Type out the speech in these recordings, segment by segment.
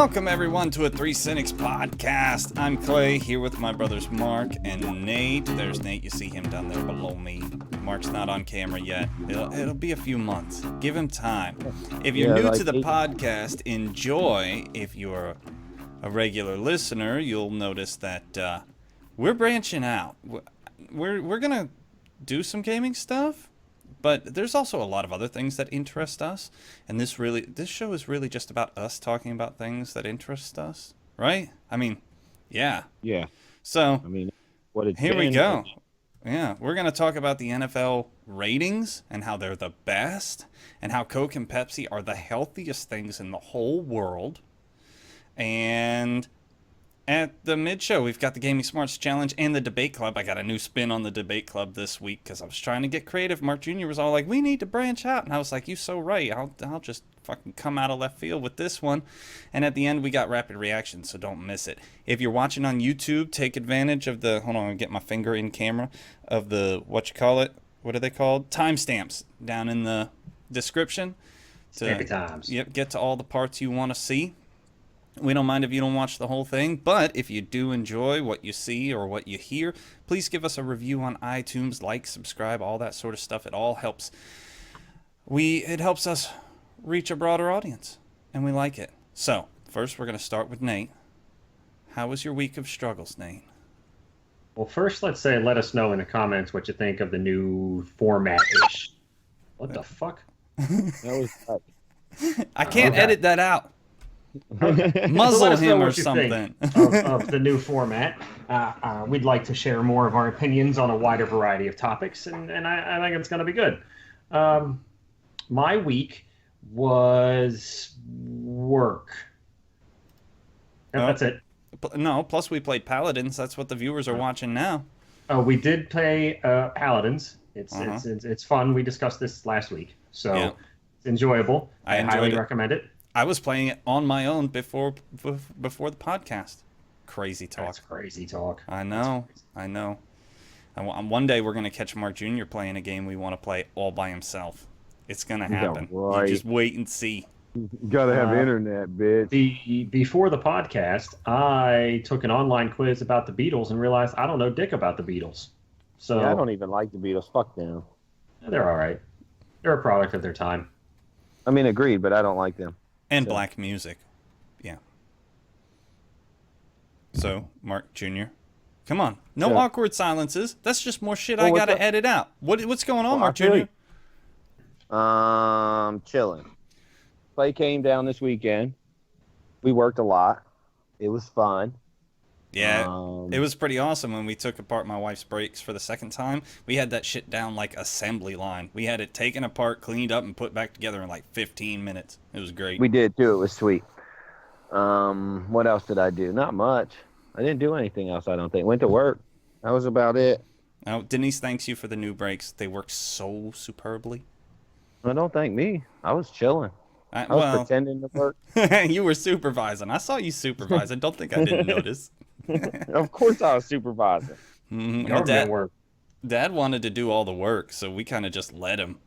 Welcome everyone to a Three Cynics podcast. I'm Clay here with my brothers Mark and Nate. There's Nate, you see him down there below me. Mark's not on camera yet. It'll be a few months. Give him time. If you're new to the podcast, enjoy. If you're a regular listener, you'll notice that we're branching out. We're gonna do some gaming stuff. But there's also a lot of other things that interest us, and this show is really just about us talking about things that interest us, right? I mean, yeah. Yeah. So, I mean, what it's here we go. Yeah, we're going to talk about the NFL ratings and how they're the best, and how Coke and Pepsi are the healthiest things in the whole world. And at the mid-show, we've got the Gaming Smarts Challenge and the Debate Club. I got a new spin on the Debate Club this week because I was trying to get creative. Mark Jr. was all like, we need to branch out. And I was like, you're so right. I'll just fucking come out of left field with this one. And at the end, we got rapid reactions, so don't miss it. If you're watching on YouTube, take advantage of the, hold on, I'll get my finger in camera, of the, what are they called? Timestamps down in the description. Stampy times. Yep, get to all the parts you want to see. We don't mind if you don't watch the whole thing, but if you do enjoy what you see or what you hear, please give us a review on iTunes, like, subscribe, all that sort of stuff. It all helps. It helps us reach a broader audience, and we like it. So, first we're going to start with Nate. How was your week of struggles, Nate? Well, first, let us know in the comments what you think of the new format-ish. What the fuck? That was I can't edit that out. Muzzle him or something. of the new format. We'd like to share more of our opinions on a wider variety of topics, and I think it's going to be good. My week was work. That's it. No, plus we played Paladins. That's what the viewers are watching now. Oh, we did play Paladins. It's fun. We discussed this last week, so yeah. It's enjoyable. I highly recommend it. I was playing it on my own before the podcast. Crazy talk. That's crazy talk. I know. One day we're going to catch Mark Jr. playing a game we want to play all by himself. It's going to happen. Yeah, right. You just wait and see. You gotta have internet, bitch. Before the podcast, I took an online quiz about the Beatles and realized I don't know dick about the Beatles. So yeah, I don't even like the Beatles. Fuck them. They're all right. They're a product of their time. I mean, agreed, but I don't like them. And black music. Yeah. So, Mark Jr., come on. No awkward silences. That's just more shit I got to edit out. What's going on, Mark Jr.? Chilling. Play came down this weekend. We worked a lot. It was fun. Yeah, it was pretty awesome when we took apart my wife's brakes for the second time. We had that shit down like assembly line. We had it taken apart, cleaned up, and put back together in like 15 minutes. It was great. We did, too. It was sweet. What else did I do? Not much. I didn't do anything else, I don't think. Went to work. That was about it. Now, Denise thanks you for the new brakes. They work so superbly. Well, don't thank me. I was chilling. I was pretending to work. You were supervising. I saw you supervising. Don't think I didn't notice. Of course I was supervising. Mm-hmm. Dad wanted to do all the work, so we kind of just let him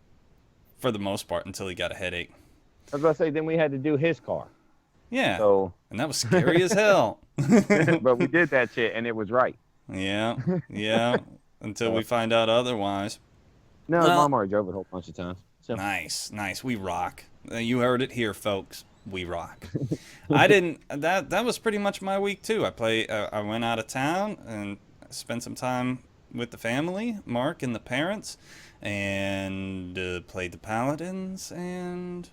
for the most part until he got a headache. I was about to say, then we had to do his car. Yeah, and that was scary as hell. But we did that shit, and it was right. Yeah, until we find out otherwise. No, Mom already drove it a whole bunch of times. So. Nice. We rock. You heard it here, folks. We rock. I didn't. That was pretty much my week too. I went out of town and spent some time with the family, Mark and the parents, and played the Paladins. And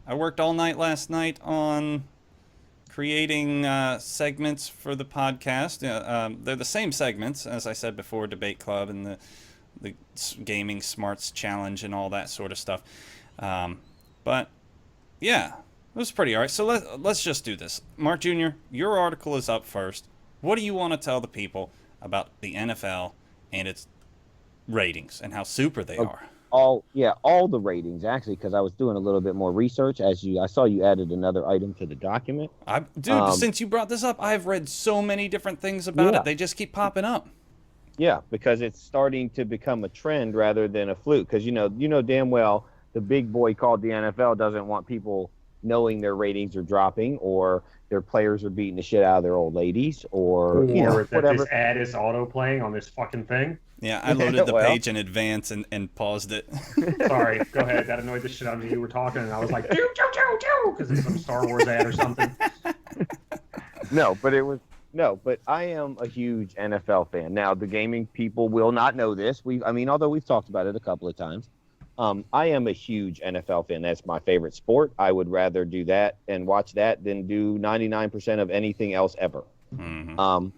I worked all night last night on creating segments for the podcast. They're the same segments as I said before: Debate Club and the Gaming Smarts Challenge and all that sort of stuff. But yeah, it was pretty all right. So let's just do this. Mark Jr., your article is up first. What do you want to tell the people about the NFL and its ratings and how super they are? All the ratings, actually, because I was doing a little bit more research. I saw you added another item to the document. Since you brought this up, I've read so many different things about it. They just keep popping up. Yeah, because it's starting to become a trend rather than a fluke. Because you know damn well the big boy called the NFL doesn't want people knowing their ratings are dropping, or their players are beating the shit out of their old ladies, or Or that whatever. this ad is auto playing on this fucking thing. Yeah, I loaded the Well. page in advance and paused it. Sorry, go ahead. That annoyed the shit out of me. You were talking, and I was like, "Choo choo choo choo," because it's some Star Wars ad or something. But I am a huge NFL fan. Now, the gaming people will not know this. Although we've talked about it a couple of times, I am a huge NFL fan. That's my favorite sport. I would rather do that and watch that than do 99% of anything else ever. Mm-hmm.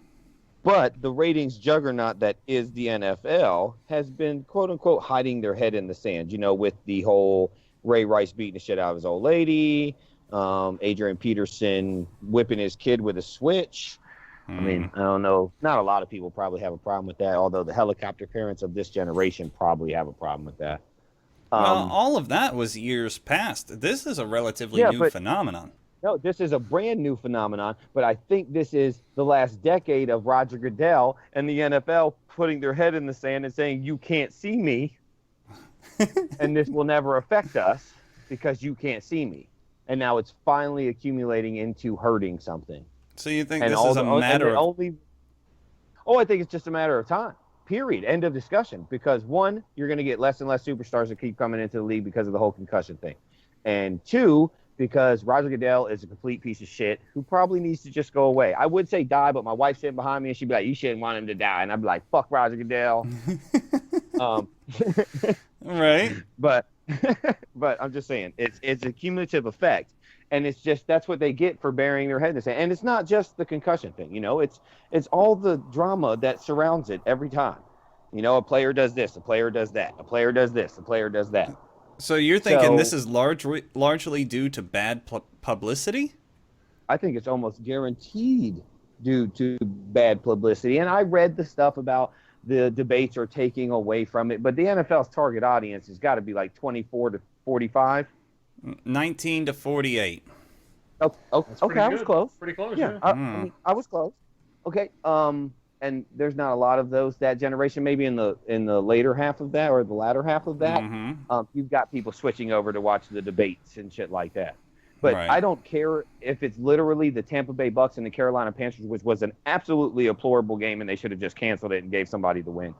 But the ratings juggernaut that is the NFL has been, quote unquote, hiding their head in the sand, with the whole Ray Rice beating the shit out of his old lady, Adrian Peterson whipping his kid with a switch. I mean, I don't know. Not a lot of people probably have a problem with that, although the helicopter parents of this generation probably have a problem with that. Well, all of that was years past. This is a relatively new phenomenon. No, this is a brand new phenomenon, but I think this is the last decade of Roger Goodell and the NFL putting their head in the sand and saying, you can't see me, and this will never affect us because you can't see me. And now it's finally accumulating into hurting something. So you think this is a matter of... I think it's just a matter of time. Period. End of discussion. Because one, you're going to get less and less superstars that keep coming into the league because of the whole concussion thing. And two, because Roger Goodell is a complete piece of shit who probably needs to just go away. I would say die, but my wife's sitting behind me and she'd be like, you shouldn't want him to die. And I'd be like, fuck Roger Goodell. Right. But I'm just saying, it's a cumulative effect. And it's just, that's what they get for burying their head in the sand. And it's not just the concussion thing, it's all the drama that surrounds it every time. A player does this, a player does that, a player does this, a player does that. So you're thinking this is largely due to bad publicity? I think it's almost guaranteed due to bad publicity. And I read the stuff about the debates are taking away from it, but the NFL's target audience has got to be like 24 to 45. 19 to 48. Okay, I was close. Pretty close, yeah. yeah. I was close. Okay, and there's not a lot of that generation. Maybe in the later half of that or the latter half of that, you've got people switching over to watch the debates and shit like that. But right. I don't care if it's literally the Tampa Bay Bucks and the Carolina Panthers, which was an absolutely deplorable game, and they should have just canceled it and gave somebody the win.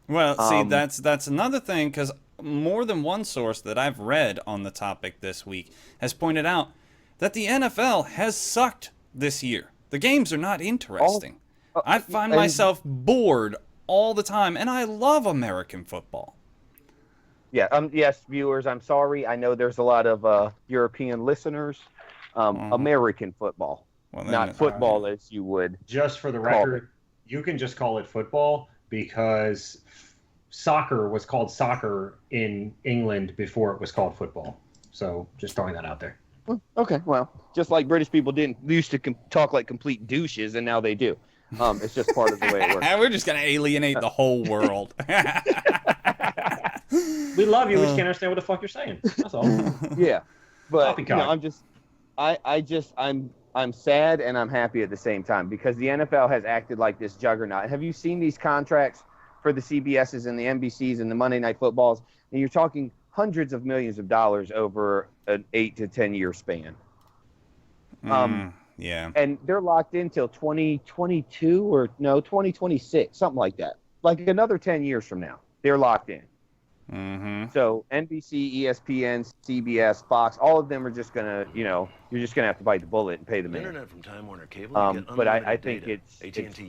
Well, see, that's another thing, because more than one source that I've read on the topic this week has pointed out that the NFL has sucked this year. The games are not interesting. I find myself bored all the time, and I love American football. Yeah, yes, viewers, I'm sorry. I know there's a lot of European listeners. American football, not football as you would. Just for the record, you can just call it football because soccer was called soccer in England before it was called football. So just throwing that out there. Okay, well, just like British people didn't used to talk like complete douches, and now they do. It's just part of the way it works. We're just going to alienate the whole world. We love you. We just can't understand what the fuck you're saying. That's all. Yeah, but I'm sad and I'm happy at the same time because the NFL has acted like this juggernaut. Have you seen these contracts for the CBSs and the NBCs and the Monday Night Footballs? And you're talking hundreds of millions of dollars over an 8 to 10 year span. Yeah. And they're locked in till 2022 or 2026, something like that. Like another 10 years from now, they're locked in. Mm-hmm. So NBC, ESPN, CBS, Fox, all of them are just gonna, you're just gonna have to bite the bullet and pay the man. Internet from Time Warner Cable. But I think it's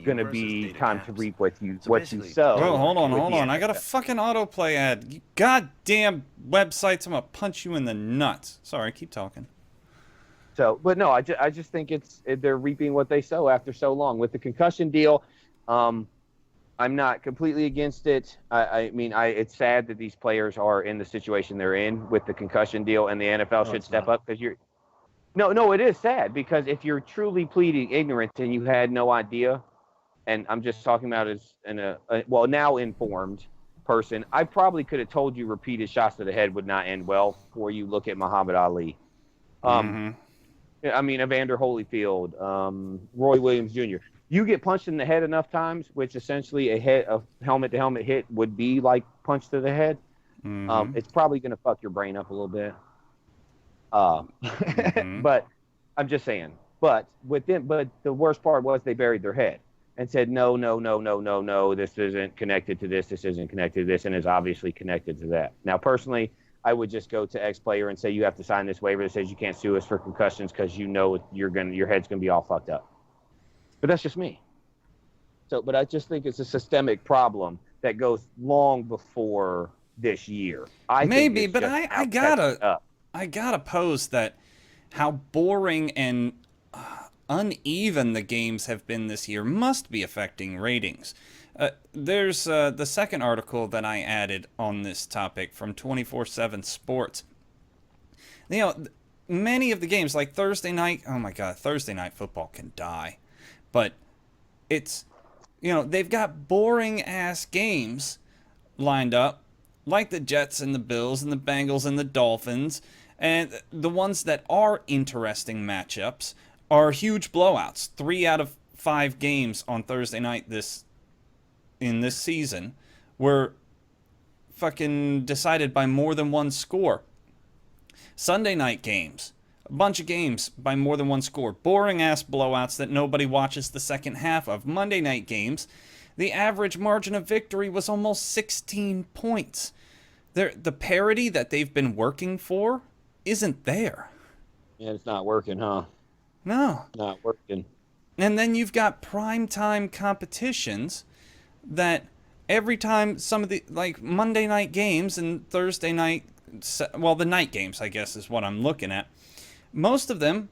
gonna be time to reap what you sow. Well, hold on. I got a fucking autoplay ad. You goddamn websites! I'm gonna punch you in the nuts. Sorry, keep talking. So, but no, I just think they're reaping what they sow after so long with the concussion deal. I'm not completely against it. I mean, it's sad that these players are in the situation they're in with the concussion deal, and the NFL should step up because No, it is sad because if you're truly pleading ignorance and you had no idea, and I'm just talking about as now informed person, I probably could have told you repeated shots to the head would not end well for you. Look at Muhammad Ali. I mean, Evander Holyfield, Roy Williams Jr. You get punched in the head enough times, which essentially a helmet-to-helmet hit would be like punch to the head. It's probably going to fuck your brain up a little bit. Mm-hmm. But I'm just saying. But the worst part was they buried their head and said, no, no, no, no, no, no, this isn't connected to this. This isn't connected to this, and is obviously connected to that. Now, personally, I would just go to X player and say you have to sign this waiver that says you can't sue us for concussions because your head's gonna be all fucked up. But that's just me. So, but I just think it's a systemic problem that goes long before this year. I think Maybe, it's but just I now catching up. gotta pose that how boring and uneven the games have been this year must be affecting ratings. There's the second article that I added on this topic from 24/7 Sports. You know, many of the games like Thursday night. Oh my God, Thursday night football can die, but it's they've got boring ass games lined up, like the Jets and the Bills and the Bengals and the Dolphins. And the ones that are interesting matchups are huge blowouts. 3 out of 5 games on Thursday night in this season were fucking decided by more than one score. Sunday night games, a bunch of games by more than one score. Boring ass blowouts that nobody watches the second half of. Monday night games, the average margin of victory was almost 16 points. The parity that they've been working for isn't there. Yeah, it's not working, huh? No. Not working. And then you've got primetime competitions that every time some of the, like Monday night games and Thursday night, well, the night games, I guess, is what I'm looking at. Most of them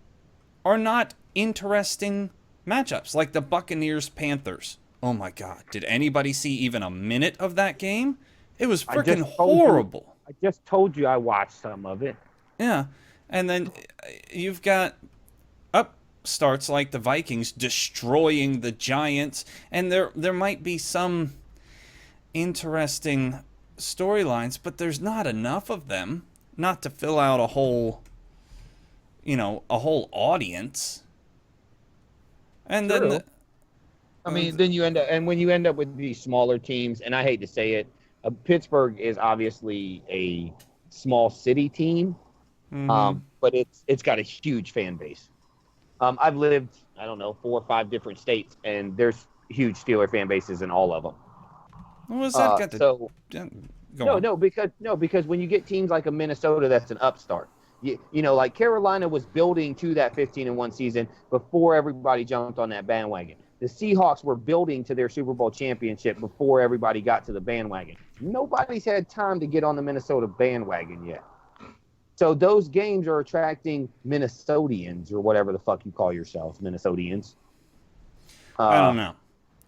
are not interesting matchups, like the Buccaneers-Panthers. Oh my God. Did anybody see even a minute of that game? It was freaking horrible. I just told you I watched some of it. Yeah. And then you've got upstarts like the Vikings destroying the Giants, and there might be some interesting storylines, but there's not enough of them not to fill out a whole audience. And True. then then you end up, and when you end up with these smaller teams, and I hate to say it, Pittsburgh is obviously a small city team, but it's got a huge fan base. I've lived, I don't know, 4 or 5 different states, and there's huge Steeler fan bases in all of them. what was that got to So go on? because when you get teams like a Minnesota that's an upstart, like Carolina was building to that 15-1 season before everybody jumped on that bandwagon. The Seahawks were building to their Super Bowl championship before everybody got to the bandwagon. Nobody's had time to get on the Minnesota bandwagon yet. So those games are attracting Minnesotians, or whatever the fuck you call yourselves, Minnesotians. I don't know.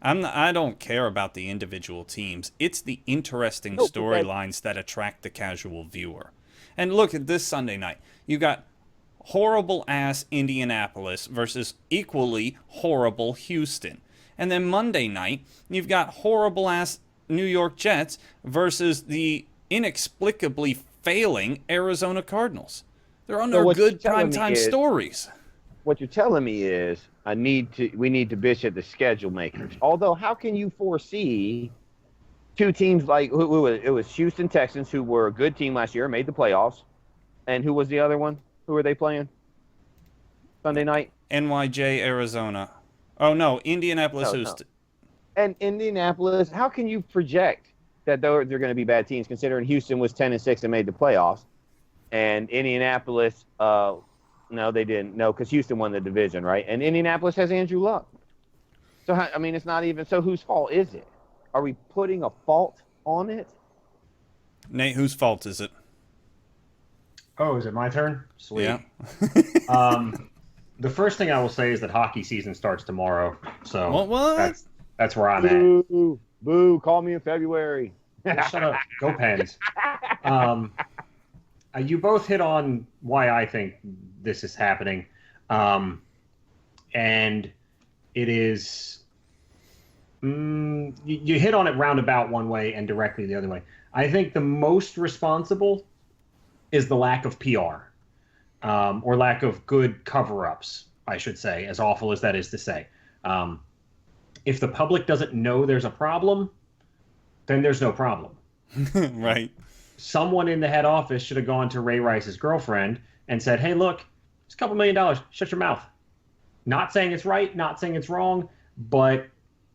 I don't care about the individual teams. It's the interesting storylines that attract the casual viewer. And look at this Sunday night. You got horrible ass Indianapolis versus equally horrible Houston. And then Monday night, you've got horrible ass New York Jets versus the inexplicably failing Arizona Cardinals. There are no good primetime stories. What you're telling me is we need to bitch at the schedule makers. Although, how can you foresee 2 teams like it was Houston Texans, who were a good team last year, made the playoffs, and who was the other one? Who were they playing Sunday night? NYJ, Arizona. Oh no, Indianapolis. No. And Indianapolis. How can you project that they're going to be bad teams, considering Houston was 10-6 and made the playoffs, and Indianapolis? No, they didn't. No, because Houston won the division, right? And Indianapolis has Andrew Luck. So it's not even. So whose fault is it? Are we putting a fault on it? Nate, whose fault is it? Oh, is it my turn? Sweet. Yeah. The first thing I will say is that hockey season starts tomorrow. So what? That's where I'm at. Boo! Call me in February. Shut up. Go Pens. You both hit on why I think this is happening. And it is... you hit on it roundabout one way and directly the other way. I think the most responsible is the lack of PR, or lack of good cover-ups, I should say, as awful as that is to say. If the public doesn't know there's a problem, then there's no problem. Right. Someone in the head office should have gone to Ray Rice's girlfriend and said, hey, look, it's a couple $1 million. Shut your mouth. Not saying it's right, not saying it's wrong, but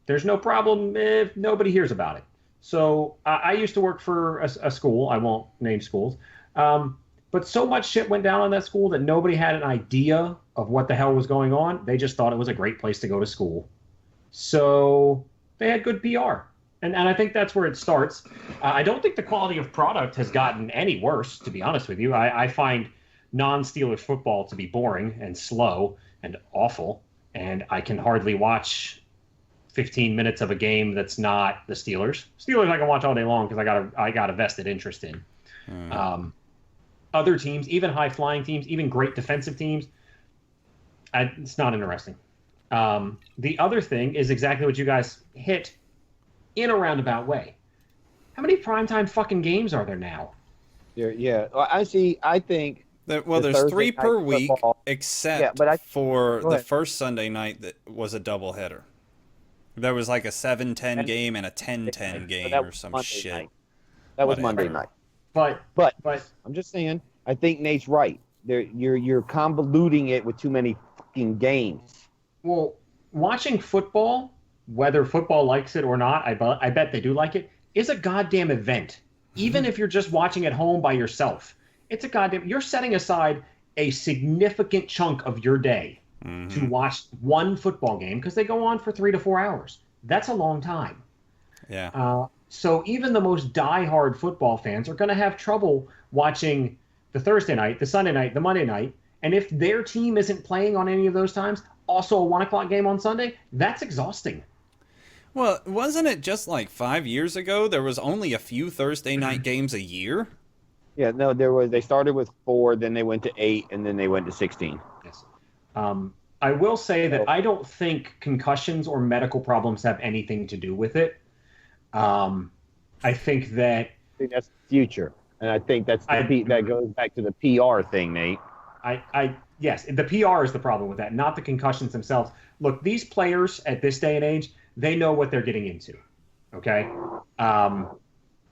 there's no problem if nobody hears about it. So I used to work for a school. I won't name schools. But so much shit went down on that school that nobody had an idea of what the hell was going on. They just thought it was a great place to go to school. So they had good PR. And I think that's where it starts. I don't think the quality of product has gotten any worse, to be honest with you. I find non-Steelers football to be boring and slow and awful. And I can hardly watch 15 minutes of a game that's not the Steelers. Steelers I can watch all day long because I got a vested interest in. Other teams, even high-flying teams, even great defensive teams, it's not interesting. The other thing is exactly what you guys hit in a roundabout way. How many primetime fucking games are there now? Yeah. Well, I think. Well, there's Thursday 3 per night week, football. except for the first Sunday night that was a doubleheader. There was like a 7-10 game and a 10-10 game or some Monday shit. Night. That was Whatever. Monday night. But I'm just saying. I think Nate's right. You're convoluting it with too many fucking games. Well, watching football, whether football likes it or not, I bet they do like it, is a goddamn event. Even if you're just watching at home by yourself, it's a goddamn. You're setting aside a significant chunk of your day to watch one football game because they go on for 3 to 4 hours. That's a long time. Yeah. So even the most diehard football fans are going to have trouble watching the Thursday night, the Sunday night, the Monday night. And if their team isn't playing on any of those times, also a 1 o'clock game on Sunday, that's exhausting. Well, wasn't it just like 5 years ago there was only a few Thursday night games a year? Yeah, no, they started with 4, then they went to 8, and then they went to 16. Yes. I will say that I don't think concussions or medical problems have anything to do with it. I think that's the future, and I think that goes back to the PR thing, Nate. Yes, the PR is the problem with that, not the concussions themselves. Look, these players at this day and age, they know what they're getting into, okay?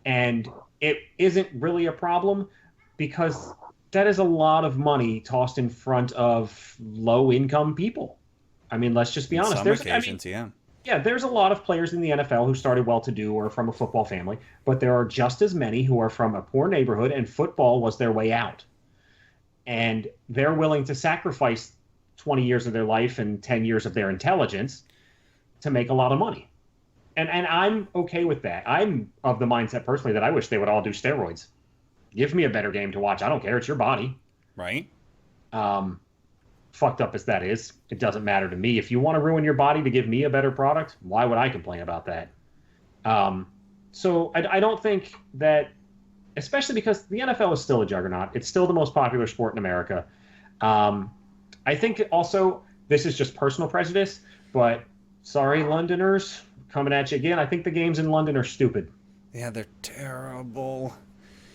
And it isn't really a problem because that is a lot of money tossed in front of low-income people. I mean, let's just be honest. Some occasions, yeah. Yeah, there's a lot of players in the NFL who started well-to-do or from a football family, but there are just as many who are from a poor neighborhood and football was their way out. And they're willing to sacrifice 20 years of their life and 10 years of their intelligence to make a lot of money. And I'm okay with that. I'm of the mindset personally that I wish they would all do steroids. Give me a better game to watch. I don't care. It's your body. Right. Fucked up as that is, it doesn't matter to me. If you want to ruin your body to give me a better product, why would I complain about that? So I don't think that, especially because the NFL is still a juggernaut. It's still the most popular sport in America. I think also, this is just personal prejudice, but sorry, Londoners, coming at you again. I think the games in London are stupid. Yeah, they're terrible.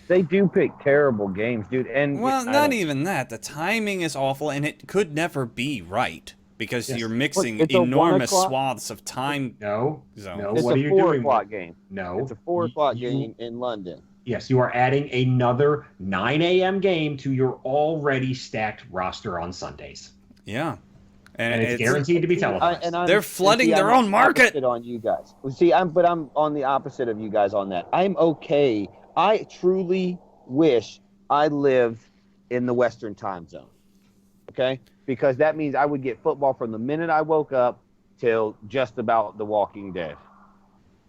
They do pick terrible games, dude. And well, not even that. The timing is awful, and it could never be right because you're mixing enormous swaths of time. No. It's What are you a 4 doing? o'clock game. No. It's a 4 o'clock game in London. Yes, you are adding another 9 a.m. game to your already stacked roster on Sundays. Yeah. And it's guaranteed to be televised. They're flooding their own market. On you guys. See, I'm on the opposite of you guys on that. I'm okay. I truly wish I lived in the Western time zone. Okay? Because that means I would get football from the minute I woke up till just about The Walking Dead.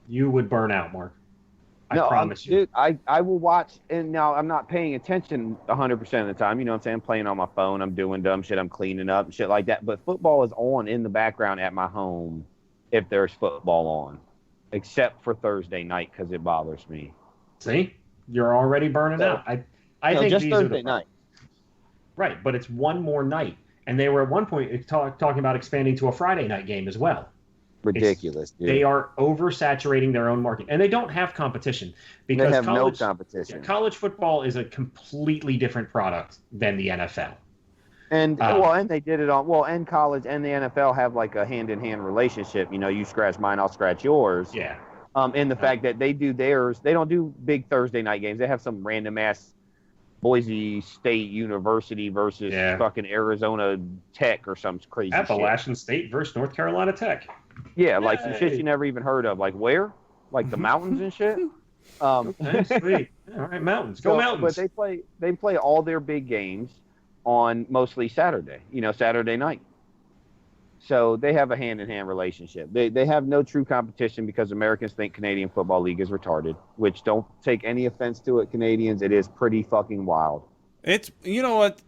You would burn out, Mark. I promise you. Dude, I will watch, and now I'm not paying attention 100% of the time. You know what I'm saying? I'm playing on my phone. I'm doing dumb shit. I'm cleaning up and shit like that. But football is on in the background at my home if there's football on, except for Thursday night because it bothers me. See? You're already burning out. I think just these Thursday night. Right, but it's one more night. And they were at one point talking about expanding to a Friday night game as well. Ridiculous, dude. They are oversaturating their own market. And they don't have competition. Because they have no competition. College football is a completely different product than the NFL. And and they did it on and college and the NFL have like a hand-in-hand relationship. You know, you scratch mine, I'll scratch yours. Yeah. In the fact that they do theirs, they don't do big Thursday night games. They have some random ass Boise State University versus fucking Arizona Tech or some crazy Appalachian shit. State versus North Carolina Tech. Yeah, like some shit you never even heard of. Like where? Like the mountains and shit. Okay, sweet. All right, mountains. Go mountains. But they play all their big games on mostly Saturday. Saturday night. So they have a hand-in-hand relationship. They have no true competition because Americans think Canadian Football League is retarded, which don't take any offense to it, Canadians. It is pretty fucking wild. It's, you know what?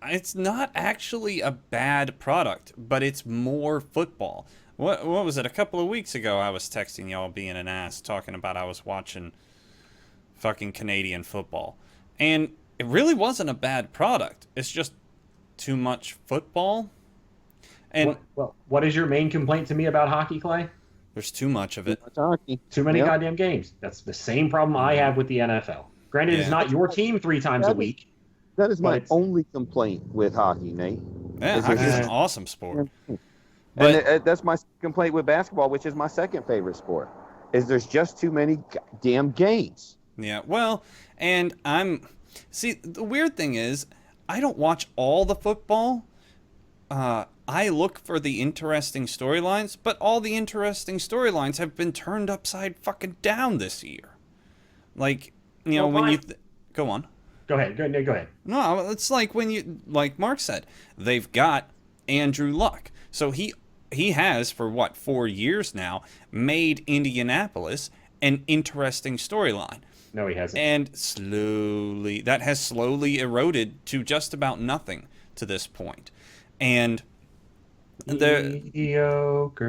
It's not actually a bad product, but it's more football. What was it? A couple of weeks ago, I was texting y'all being an ass, talking about I was watching fucking Canadian football. And it really wasn't a bad product. It's just too much football. And what is your main complaint to me about hockey, Clay? There's too much of it. Too many goddamn games. That's the same problem I have with the NFL. Granted, it's not your team 3 times a week. That is my only complaint with hockey, Nate. Yeah, hockey's an awesome sport. And that's my complaint with basketball, which is my second favorite sport, is there's just too many damn games. Yeah, well, and see, the weird thing is, I don't watch all the football. I look for the interesting storylines, but all the interesting storylines have been turned upside fucking down this year. Like, when you... Go on. Go ahead. No, it's like like Mark said, they've got Andrew Luck. So he has, for 4 years now, made Indianapolis an interesting storyline. No, he hasn't. And that has slowly eroded to just about nothing to this point. And mediocre.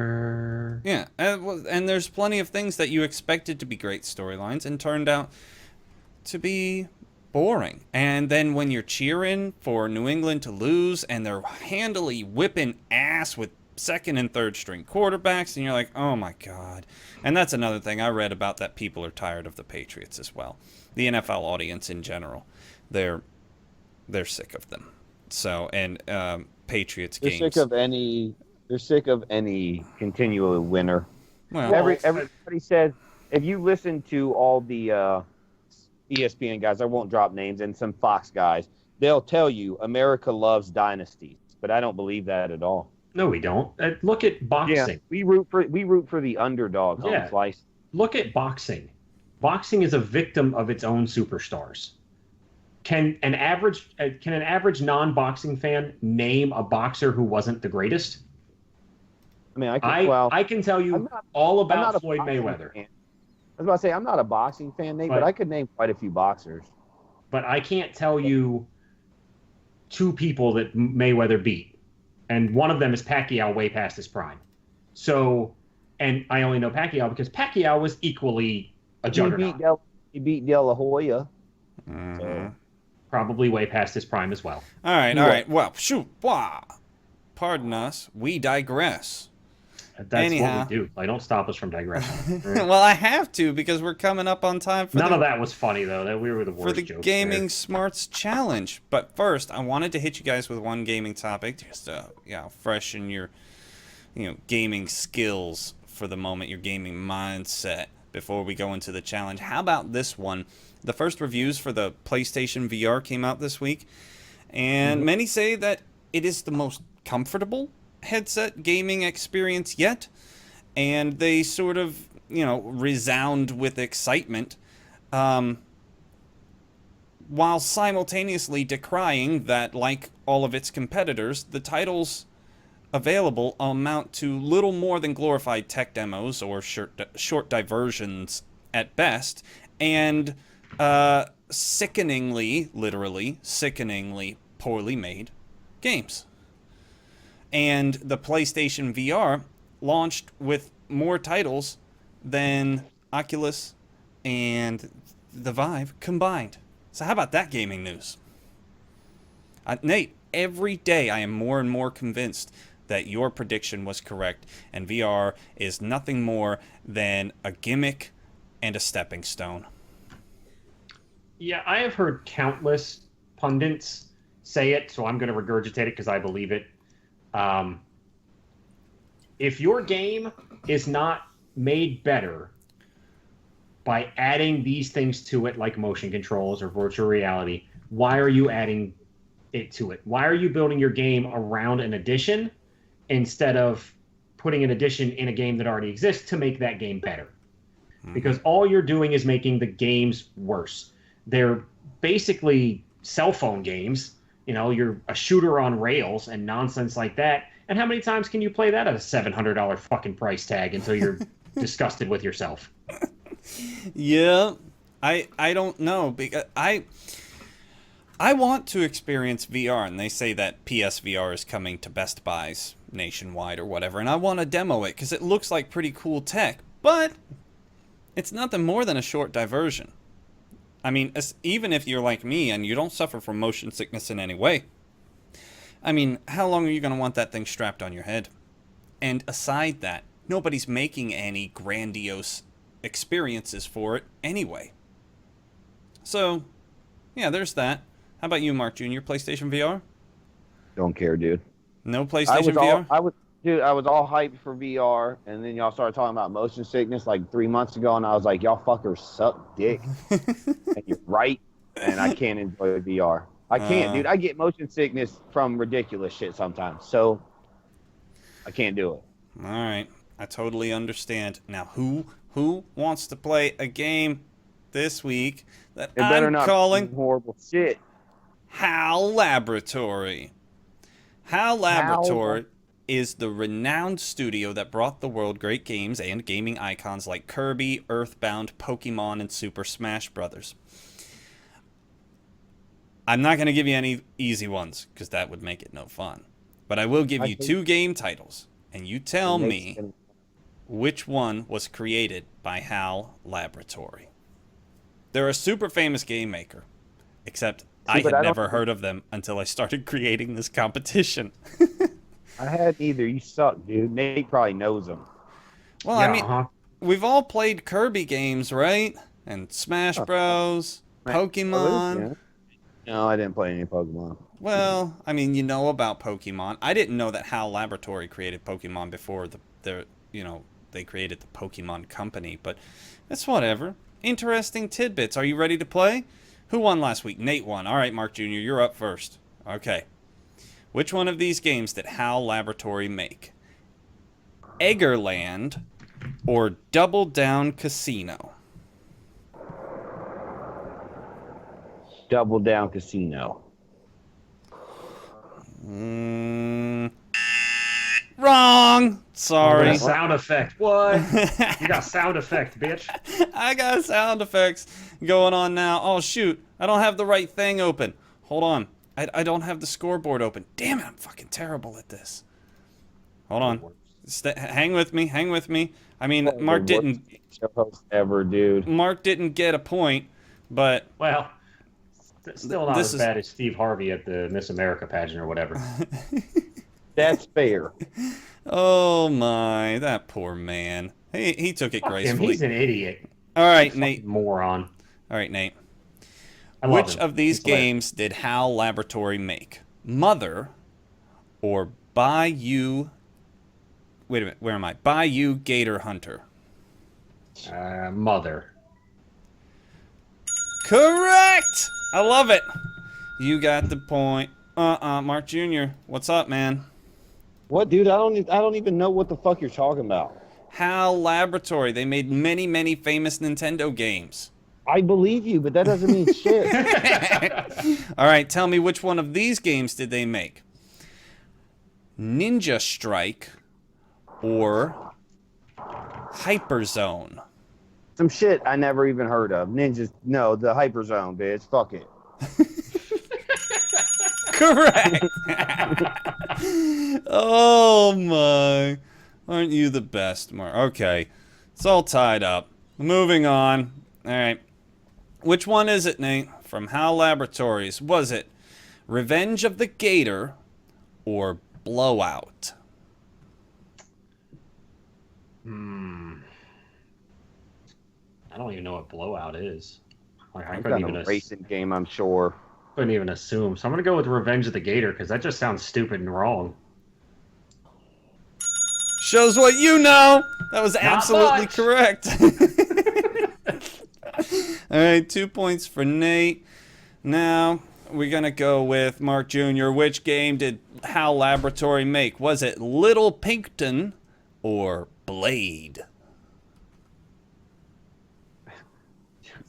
Yeah, and there's plenty of things that you expected to be great storylines and turned out to be boring. And then when you're cheering for New England to lose and they're handily whipping ass with second and third string quarterbacks, and you're like, oh my god. And that's another thing I read about, that people are tired of the Patriots as well. The NFL audience in general, they're sick of them. So, and Patriots games. They're sick of any continual winner. Well, everybody says, if you listen to all the ESPN guys, I won't drop names, and some Fox guys, they'll tell you America loves dynasties, but I don't believe that at all. No, we don't. Look at boxing. Yeah, we root for the underdog. Yeah. Slice. Look at boxing. Boxing is a victim of its own superstars. Can an average non-boxing fan name a boxer who wasn't the greatest? I mean, I can tell you all about Floyd Mayweather. Fan. I was about to say, I'm not a boxing fan, Nate, but I could name quite a few boxers. But I can't tell you 2 people that Mayweather beat. And one of them is Pacquiao, way past his prime. So, and I only know Pacquiao because Pacquiao was equally a juggernaut. He beat De La Hoya. Mm-hmm. So. Probably way past his prime as well. All right. Well, shoot. Pardon us. We digress. That's what we do. Don't stop us from digressing. Right? Well, I have to, because we're coming up on time for None of that was funny, though. That we were the worst for the jokes Gaming there. Smarts Challenge. But first, I wanted to hit you guys with one gaming topic, just to freshen your gaming skills for the moment, your gaming mindset, before we go into the challenge. How about this one? The first reviews for the PlayStation VR came out this week, and many say that it is the most comfortable headset gaming experience yet, and they sort of resound with excitement, while simultaneously decrying that, like all of its competitors, the titles available amount to little more than glorified tech demos or short diversions at best, and literally sickeningly poorly made games. And the PlayStation VR launched with more titles than Oculus and the Vive combined. So how about that gaming news? Nate, every day I am more and more convinced that your prediction was correct, and VR is nothing more than a gimmick and a stepping stone. Yeah, I have heard countless pundits say it, so I'm going to regurgitate it because I believe it. If your game is not made better by adding these things to it, like motion controls or virtual reality, why are you adding it to it? Why are you building your game around an addition instead of putting an addition in a game that already exists to make that game better? Because all you're doing is making the games worse. They're basically cell phone games. You know, you're a shooter on rails and nonsense like that. And how many times can you play that at a $700 fucking price tag until you're disgusted with yourself? Yeah, I don't know, because I want to experience VR, and they say that PSVR is coming to Best Buys nationwide or whatever, and I want to demo it because it looks like pretty cool tech, but it's nothing more than a short diversion. I mean, even if you're like me and you don't suffer from motion sickness in any way, I mean, how long are you going to want that thing strapped on your head? And aside that, nobody's making any grandiose experiences for it anyway. So, yeah, there's that. How about you, Mark Jr.? PlayStation VR? Don't care, dude. No PlayStation VR? I was all hyped for VR, and then y'all started talking about motion sickness like 3 months ago, and I was like, y'all fuckers suck dick. And you're right, and I can't enjoy VR. I can't, dude. I get motion sickness from ridiculous shit sometimes, so I can't do it. All right. I totally understand. Now, who wants to play a game this week that It better I'm not calling be horrible shit. HAL Laboratory? HAL Laboratory is the renowned studio that brought the world great games and gaming icons like Kirby, Earthbound, Pokemon, and Super Smash Bros. I'm not going to give you any easy ones, because that would make it no fun. But I will give you 2 game titles, and you tell me which one was created by HAL Laboratory. They're a super famous game maker, except I had never heard of them until I started creating this competition. I had neither. You suck, dude. Nate probably knows them. Well, yeah, I mean, we've all played Kirby games, right? And Smash Bros, Pokemon. Yeah. No, I didn't play any Pokemon. Well, I mean, you know about Pokemon. I didn't know that HAL Laboratory created Pokemon before they created the Pokemon Company, but that's whatever. Interesting tidbits. Are you ready to play? Who won last week? Nate won. All right, Mark Jr., you're up first. Okay. Which one of these games did HAL Laboratory make? Eggerland or Double Down Casino? Double Down Casino. Wrong. Sorry. Oh, sound effect. What? You got sound effect, bitch. I got sound effects going on now. Oh, shoot. I don't have the right thing open. Hold on. I don't have the scoreboard open. Damn it. I'm fucking terrible at this. Hold on. Hang with me. Hang with me. I mean, Mark didn't... ever, dude. Mark didn't get a point, but... Well... Still not as bad as Steve Harvey at the Miss America pageant or whatever. That's fair. Oh my, that poor man. He took it gracefully. He's an idiot. All right, Nate. Moron. All right, Nate. Which of these games did HAL Laboratory make? Mother or Bayou... Wait a minute, where am I? Bayou Gator Hunter. Mother. Correct! I love it. You got the point. Mark Jr., what's up, man? What, dude? I don't even know what the fuck you're talking about. HAL Laboratory. They made many, many famous Nintendo games. I believe you, but that doesn't mean shit. All right, tell me, which one of these games did they make? Ninja Strike or Hyperzone? Some shit I never even heard of. Ninjas, no, the Hyperzone, bitch. Fuck it. Correct. Oh my. Aren't you the best, Mark? Okay. It's all tied up. Moving on. All right. Which one is it, Nate? From HAL Laboratories. Was it Revenge of the Gator or Blowout? I don't even know what Blowout is. Like, I Some couldn't kind even of racing game, I'm sure. Couldn't even assume. So I'm gonna go with Revenge of the Gator because that just sounds stupid and wrong. Shows what you know. That was absolutely correct. All right, 2 points for Nate. Now, we're going to go with Mark Jr. Which game did HAL Laboratory make? Was it Little Pinkton or Blade?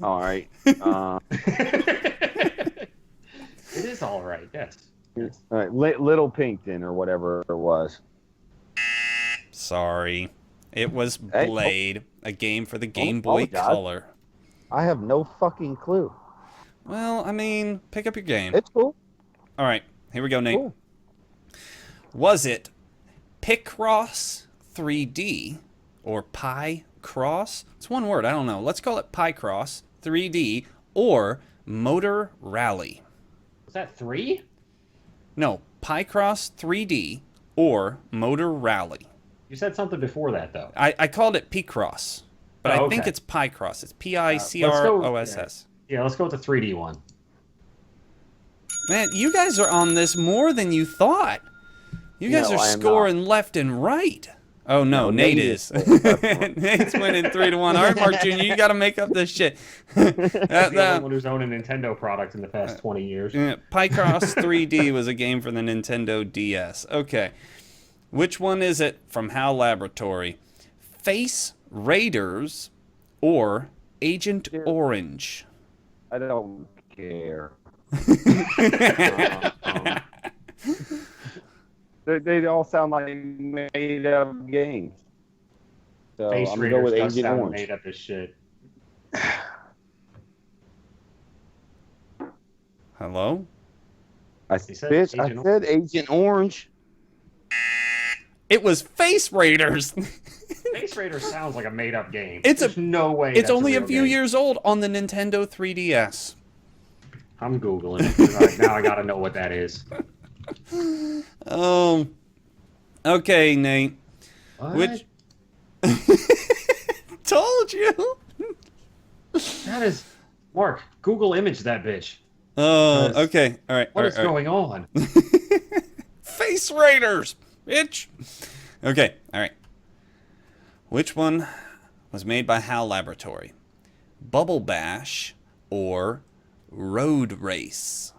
All right. It is all right, yes. All right. Little Pinkton or whatever it was. Sorry. It was Hey, Blade, a game for the Game Boy apologize. Color. I have no fucking clue. Well, I mean, pick up your game. It's cool. All right, here we go, Nate. Cool. Was it Picross 3D or Picross? It's one word, I don't know. Let's call it Picross 3D or Motor Rally. Was that 3? No, Picross 3D or Motor Rally. You said something before that, though. I called it Picross, but Oh, I think okay. it's Picross. It's Picross. Yeah, let's go with the 3D one. Man, you guys are on this more than you thought. You guys No, are I am scoring left and right. Oh no, No, Nate Nate is. is. Nate's winning 3-1. All right, Mark Jr., you got to make up this shit. He's the only one who's owned a Nintendo product in the past 20 years. Yeah, Picross 3D was a game for the Nintendo DS. Okay, which one is it from HAL Laboratory? Face Raiders or Agent Orange? I don't care. They all sound like made up games. So Face I'm gonna go Raiders with does Agent sound Orange. made up as shit. Hello? I He said said, Agent Agent Orange. It was Face Raiders. Face Raiders sounds like a made up game. It's a- There's no way. It's that's only a real few game. years old on the Nintendo 3DS. I'm Googling it. 'Cause now I gotta know what that is. Okay, Nate. What? Which told you. That is. Mark, Google image that bitch. Oh, Because- okay. All right. What all is right, all going on? right. Face Raiders, bitch. Okay. All right. Which one was made by HAL Laboratory? Bubble Bash or Road Race?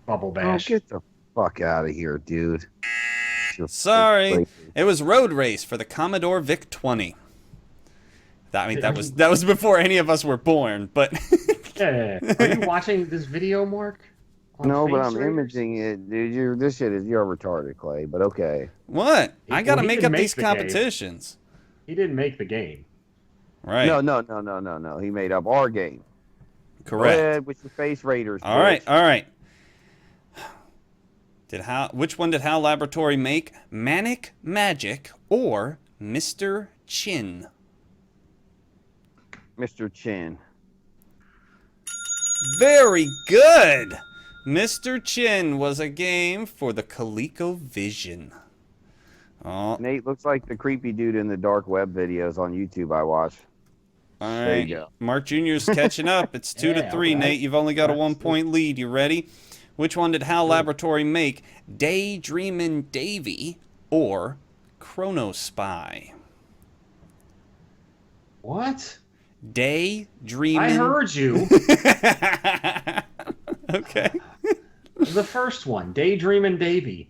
Bubble Oh, Bash. get the fuck out of here, dude. You're Sorry, crazy. it was Road Race for the Commodore VIC-20. That was before any of us were born, but Yeah. Are you watching this video, Mark? On No, but Face I'm Raiders? imaging it, dude. You're retarded, Clay. But okay. what? I Well, gotta he make didn't up make these the game. competitions, He didn't make the game. right? No. He made up our game. Go Correct. ahead with your Face Raiders. All right, bitch. all right. Which one did HAL Laboratory make? Manic Magic or Mr. Chin? Mr. Chin. Very good. Mr. Chin was a game for the ColecoVision. Oh, Nate looks like the creepy dude in the dark web videos on YouTube I watch. all There you right. go. Mark Jr.'s catching up. It's 2-3, Yeah, all right. Nate. You've only got a That's 1-point lead. You ready? Which one did HAL Laboratory make? Daydreamin' Davy or Chrono Spy? What? Daydreamin'. I heard you. Okay. The first one, Daydreamin' Davy.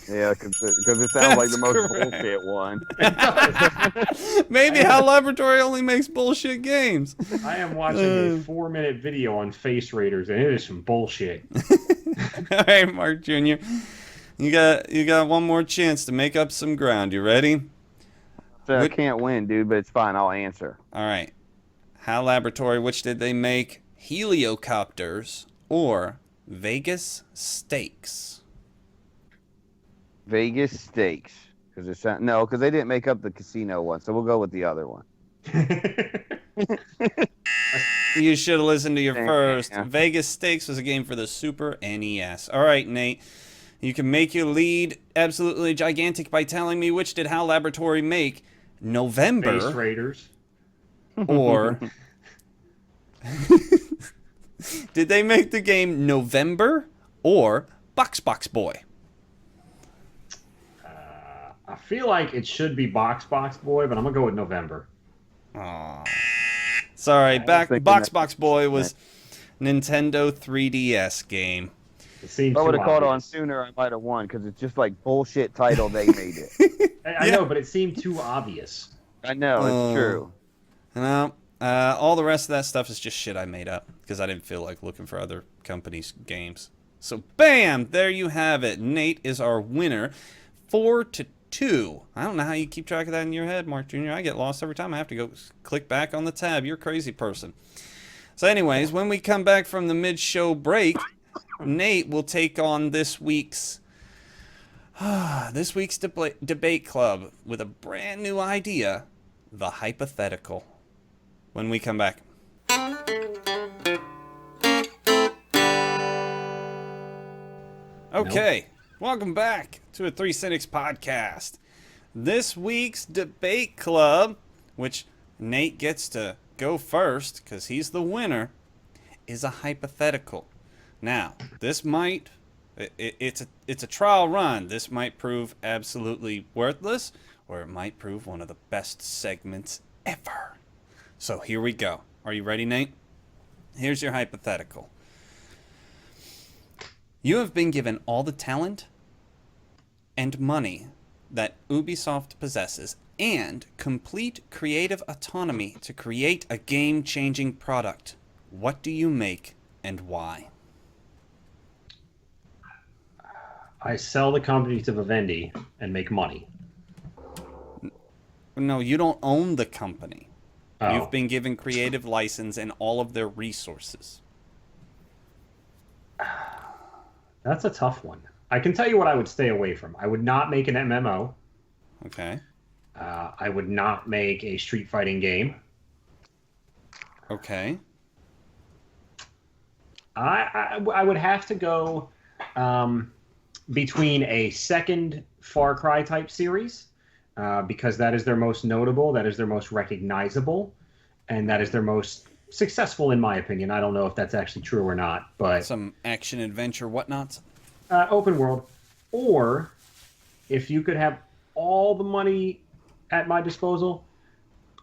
Yeah, because it sounds like the most correct. bullshit one. Maybe HAL Laboratory only makes bullshit games. I am watching a 4-minute video on Face Raiders, and it is some bullshit. All right, Mark Jr. You got one more chance to make up some ground. You ready? So I Which- can't win, dude, but it's fine. I'll answer. All right. HAL Laboratory, which did they make? Heliocopters or Vegas Stakes? Vegas Stakes. Because they didn't make up the casino one, so we'll go with the other one. You should have listened to your Yeah. first. Vegas Stakes was a game for the Super NES. All right, Nate. You can make your lead absolutely gigantic by telling me which did HAL Laboratory make? November Face Raiders. or did they make the game November or Box Boy? I feel like it should be Box Boy, but I'm gonna go with November. Aw. Sorry, I was thinking that. Box Boy was Nintendo 3DS game. It seems If I would too have caught on obvious. sooner, I might have won because it's just like bullshit title they made it. I know, but it seemed too obvious. I know, it's true. No, all the rest of that stuff is just shit I made up because I didn't feel like looking for other companies' games. So, bam! There you have it. Nate is our winner, 4-2. I don't know how you keep track of that in your head, Mark Jr. I get lost every time. I have to go click back on the tab. You're a crazy person. So, anyways, when we come back from the mid-show break, Nate will take on this week's debate club with a brand new idea, the hypothetical. When we come back. Okay, welcome back to a Three Cynics podcast. This week's debate club, which Nate gets to go first because he's the winner, is a hypothetical. Now, this might, it's a trial run. This might prove absolutely worthless, or it might prove one of the best segments ever. So here we go. Are you ready, Nate? Here's your hypothetical. You have been given all the talent and money that Ubisoft possesses and complete creative autonomy to create a game-changing product. What do you make and why? I sell the company to Vivendi and make money. No, you don't own the company. Oh. You've been given creative license and all of their resources. That's a tough one. I can tell you what I would stay away from. I would not make an MMO. Okay. I would not make a street fighting game. Okay. I would have to go between a second Far Cry type series, because that is their most notable, that is their most recognizable, and that is their most successful, in my opinion. I don't know if that's actually true or not, but Some action adventure whatnots. open world. Or if you could have all the money at my disposal,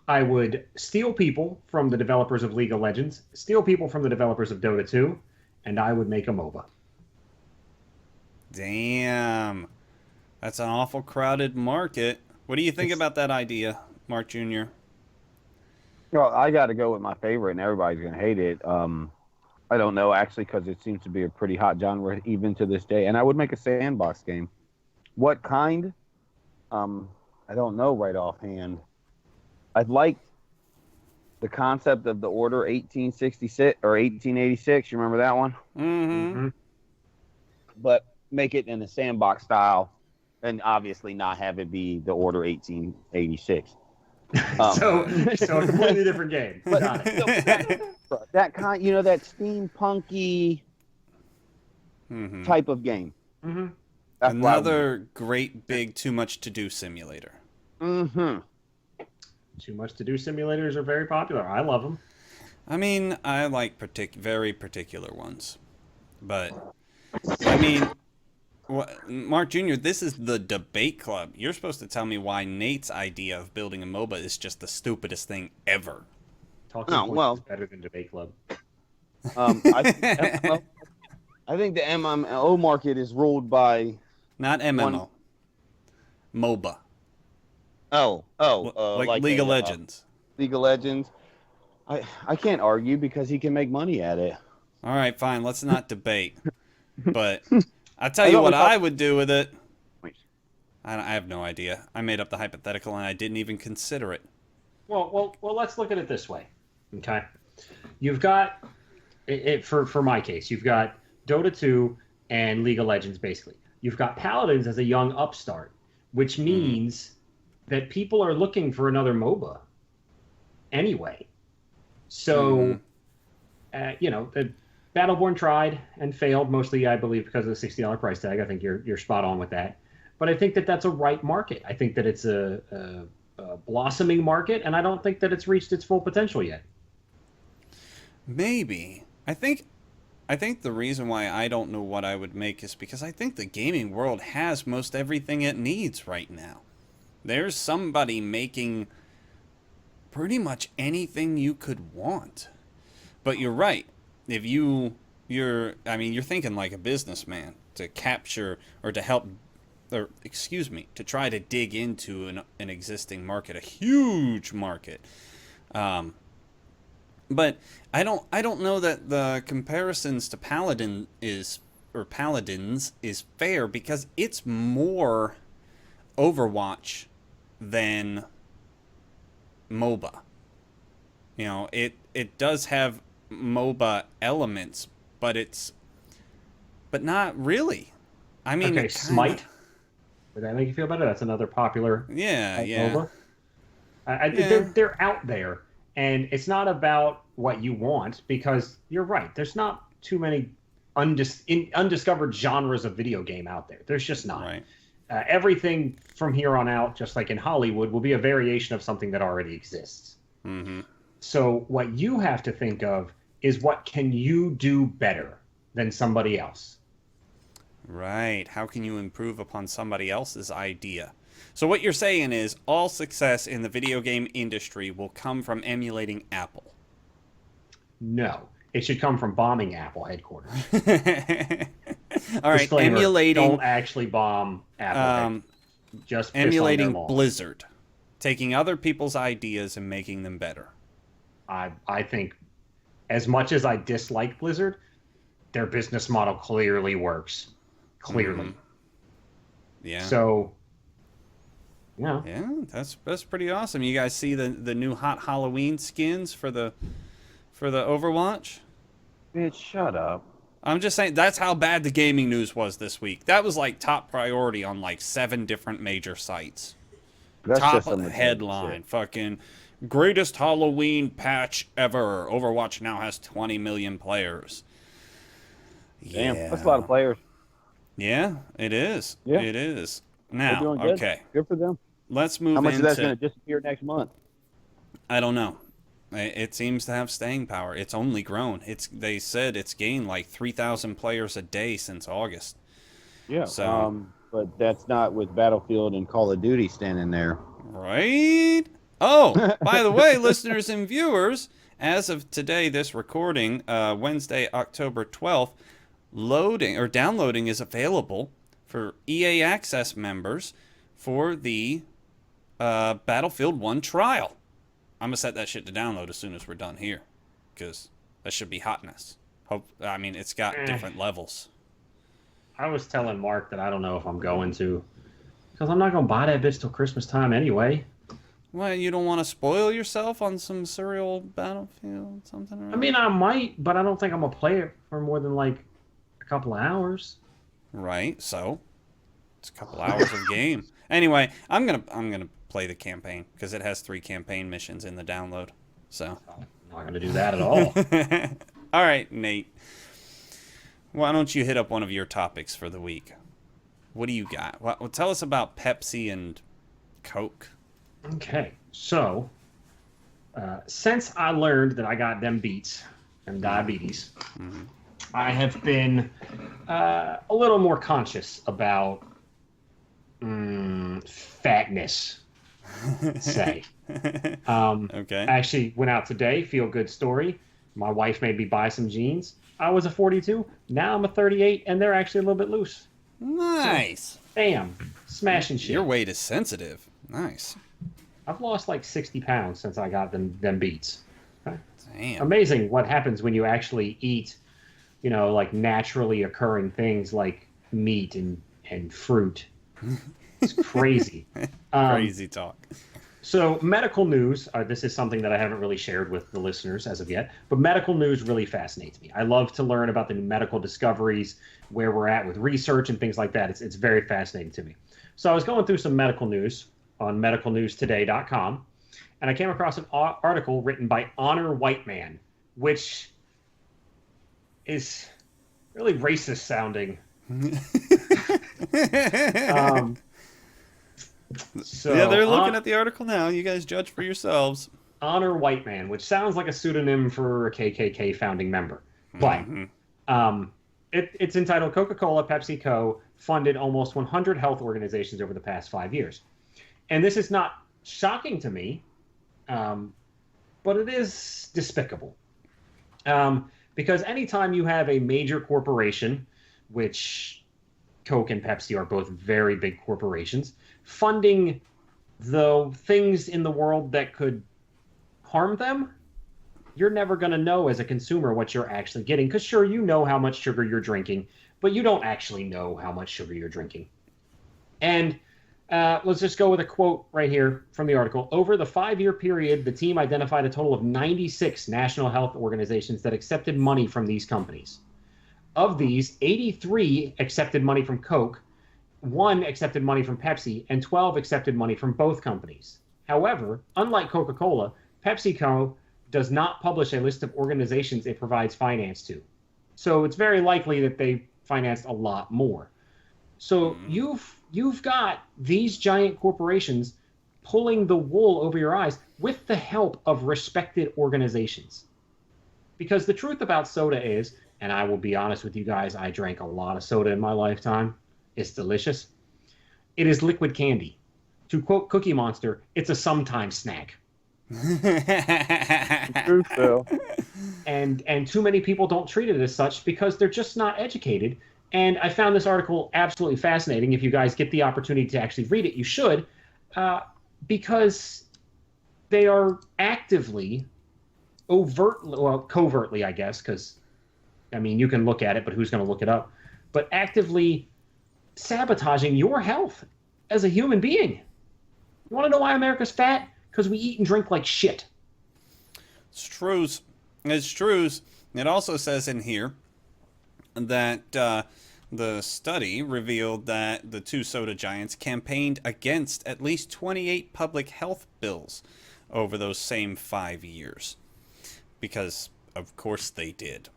I would steal people from the developers of League of Legends, steal people from the developers of Dota 2, and I would make a MOBA. Damn. That's an awful crowded market. What do you think about that idea, Mark Jr.? Well, I got to go with my favorite, and everybody's going to hate it. I don't know, actually, because it seems to be a pretty hot genre even to this day. And I would make a sandbox game. What kind? I don't know right offhand. I'd like the concept of the Order 1866 or 1886. You remember that one? Mm-hmm. But make it in a sandbox style, and obviously not have it be the Order 1886. So a completely different game. But Got it. that kind, that steampunky Mm-hmm. type of game. Mm-hmm. That's what I would Another great big too much to do simulator. do. Mm-hmm. Too much to do simulators are very popular. I love them. I mean, I like very particular ones. But, I mean, Mark Jr., this is the debate club. You're supposed to tell me why Nate's idea of building a MOBA is just the stupidest thing ever. Talking points is better than Debate Club. I think the MMO market is ruled by... Not MMO. MOBA. Like League of Legends. League of Legends. I can't argue because he can make money at it. All right, fine. Let's not debate. But I'll tell you what I would do with it. I have no idea. I made up the hypothetical and I didn't even consider it. Well, let's look at it this way. Okay, you've got for my case, you've got Dota 2 and League of Legends. Basically, you've got Paladins as a young upstart, which means that people are looking for another MOBA anyway. So, the Battleborn tried and failed, mostly, I believe, because of the $60 price tag. I think you're spot on with that. But I think that that's a ripe market. I think that it's a blossoming market, and I don't think that it's reached its full potential yet. Maybe. I think the reason why I don't know what I would make is because I think the gaming world has most everything it needs right now. There's somebody making pretty much anything you could want. But you're right. If you're thinking like a businessman to capture or to help, or excuse me, to try to dig into an existing market, a huge market. But I don't know that the comparisons to Paladins is fair, because it's more Overwatch than MOBA. It does have MOBA elements, but not really. I mean, Okay, Smite. Would that make you feel better? That's another popular. Yeah. MOBA. Yeah. They're out there, and it's not about what you want, because you're right. There's not too many undiscovered genres of video game out there. There's just not. Right. Everything from here on out, just like in Hollywood, will be a variation of something that already exists. Mm-hmm. So what you have to think of is, what can you do better than somebody else? Right. How can you improve upon somebody else's idea? So what you're saying is all success in the video game industry will come from emulating Apple. No. It should come from bombing Apple headquarters. All right, Disclaimer, emulating. don't actually bomb Apple. Just piss emulating on their lawn. Blizzard, taking other people's ideas and making them better. I think, as much as I dislike Blizzard, their business model clearly works. Clearly. Yeah. So, yeah. Yeah, that's pretty awesome. You guys see the new hot Halloween skins for the Overwatch? Bitch, shut up. I'm just saying, that's how bad the gaming news was this week. That was like top priority on like 7 different major sites. That's Top just some headline, fucking greatest Halloween patch ever. Overwatch now has 20 million players. Damn, Yeah. that's a lot of players. Yeah, it is. Yeah. It is. They're Now, doing good. okay, Good for them. let's move How much into... of that's going to disappear next month? I don't know. It seems to have staying power. It's only grown. They said it's gained like 3,000 players a day since August. Yeah. So- But that's not with Battlefield and Call of Duty standing there. Right? Oh, by the way, listeners and viewers, as of today, this recording, Wednesday, October 12th, downloading is available for EA Access members for the Battlefield 1 trial. I'm going to set that shit to download as soon as we're done here, because that should be hotness. It's got different levels. I was telling Mark that I don't know if I'm going to, because I'm not going to buy that bitch till Christmas time anyway. Well, you don't want to spoil yourself on some surreal Battlefield something? Or I mean, I might, but I don't think I'm going to play it for more than like a couple of hours. Right, so it's a couple hours of game. Anyway, I'm gonna play the campaign because it has 3 campaign missions in the download. So I'm not going to do that at all. all right, Nate. Why don't you hit up one of your topics for the week? What do you got? Well, tell us about Pepsi and Coke. Okay, so since I learned that I got them beats and diabetes, I have been a little more conscious about fatness, say. Okay. I actually went out today, feel good story. My wife made me buy some jeans. I was a 42, now I'm a 38, and they're actually a little bit loose. Nice. Bam, smashing shit. Your weight is sensitive. Nice. I've lost like 60 pounds since I got them beats. Okay? Damn. Amazing what happens when you actually eat, like naturally occurring things like meat and fruit. It's crazy. Crazy talk. So medical news, this is something that I haven't really shared with the listeners as of yet, but medical news really fascinates me. I love to learn about the new medical discoveries, where we're at with research and things like that. It's very fascinating to me. So I was going through some medical news on medicalnewstoday.com, and I came across an article written by Honor White Man, which is really racist sounding. So yeah, they're looking at the article now. You guys judge for yourselves. Honor White Man, which sounds like a pseudonym for a KKK founding member. But it's entitled Coca-Cola, PepsiCo funded almost 100 health organizations over the past 5 years. And this is not shocking to me. but it is despicable. Because anytime you have a major corporation, which Coke and Pepsi are both very big corporations, funding the things in the world that could harm them, you're never going to know as a consumer what you're actually getting. Because sure, you know how much sugar you're drinking, but you don't actually know how much sugar you're drinking. And let's just go with a quote right here from the article. Over the 5-year period, the team identified a total of 96 national health organizations that accepted money from these companies. Of these, 83 accepted money from Coke, 1 accepted money from Pepsi, and 12 accepted money from both companies. However, unlike Coca-Cola, PepsiCo does not publish a list of organizations it provides finance to. So it's very likely that they financed a lot more. So you've got these giant corporations pulling the wool over your eyes with the help of respected organizations. Because the truth about soda is, and I will be honest with you guys, I drank a lot of soda in my lifetime. It's delicious. It is liquid candy. To quote Cookie Monster, it's a sometime snack. Truth, Phil. And too many people don't treat it as such because they're just not educated. And I found this article absolutely fascinating. If you guys get the opportunity to actually read it, you should, because they are actively, covertly, I guess, because, I mean, you can look at it, but who's going to look it up? But actively sabotaging your health as a human being. You want to know why America's fat? Because we eat and drink like shit. It's true. It's true. It also says in here that the study revealed that the two soda giants campaigned against at least 28 public health bills over those same 5 years. Because, of course, they did.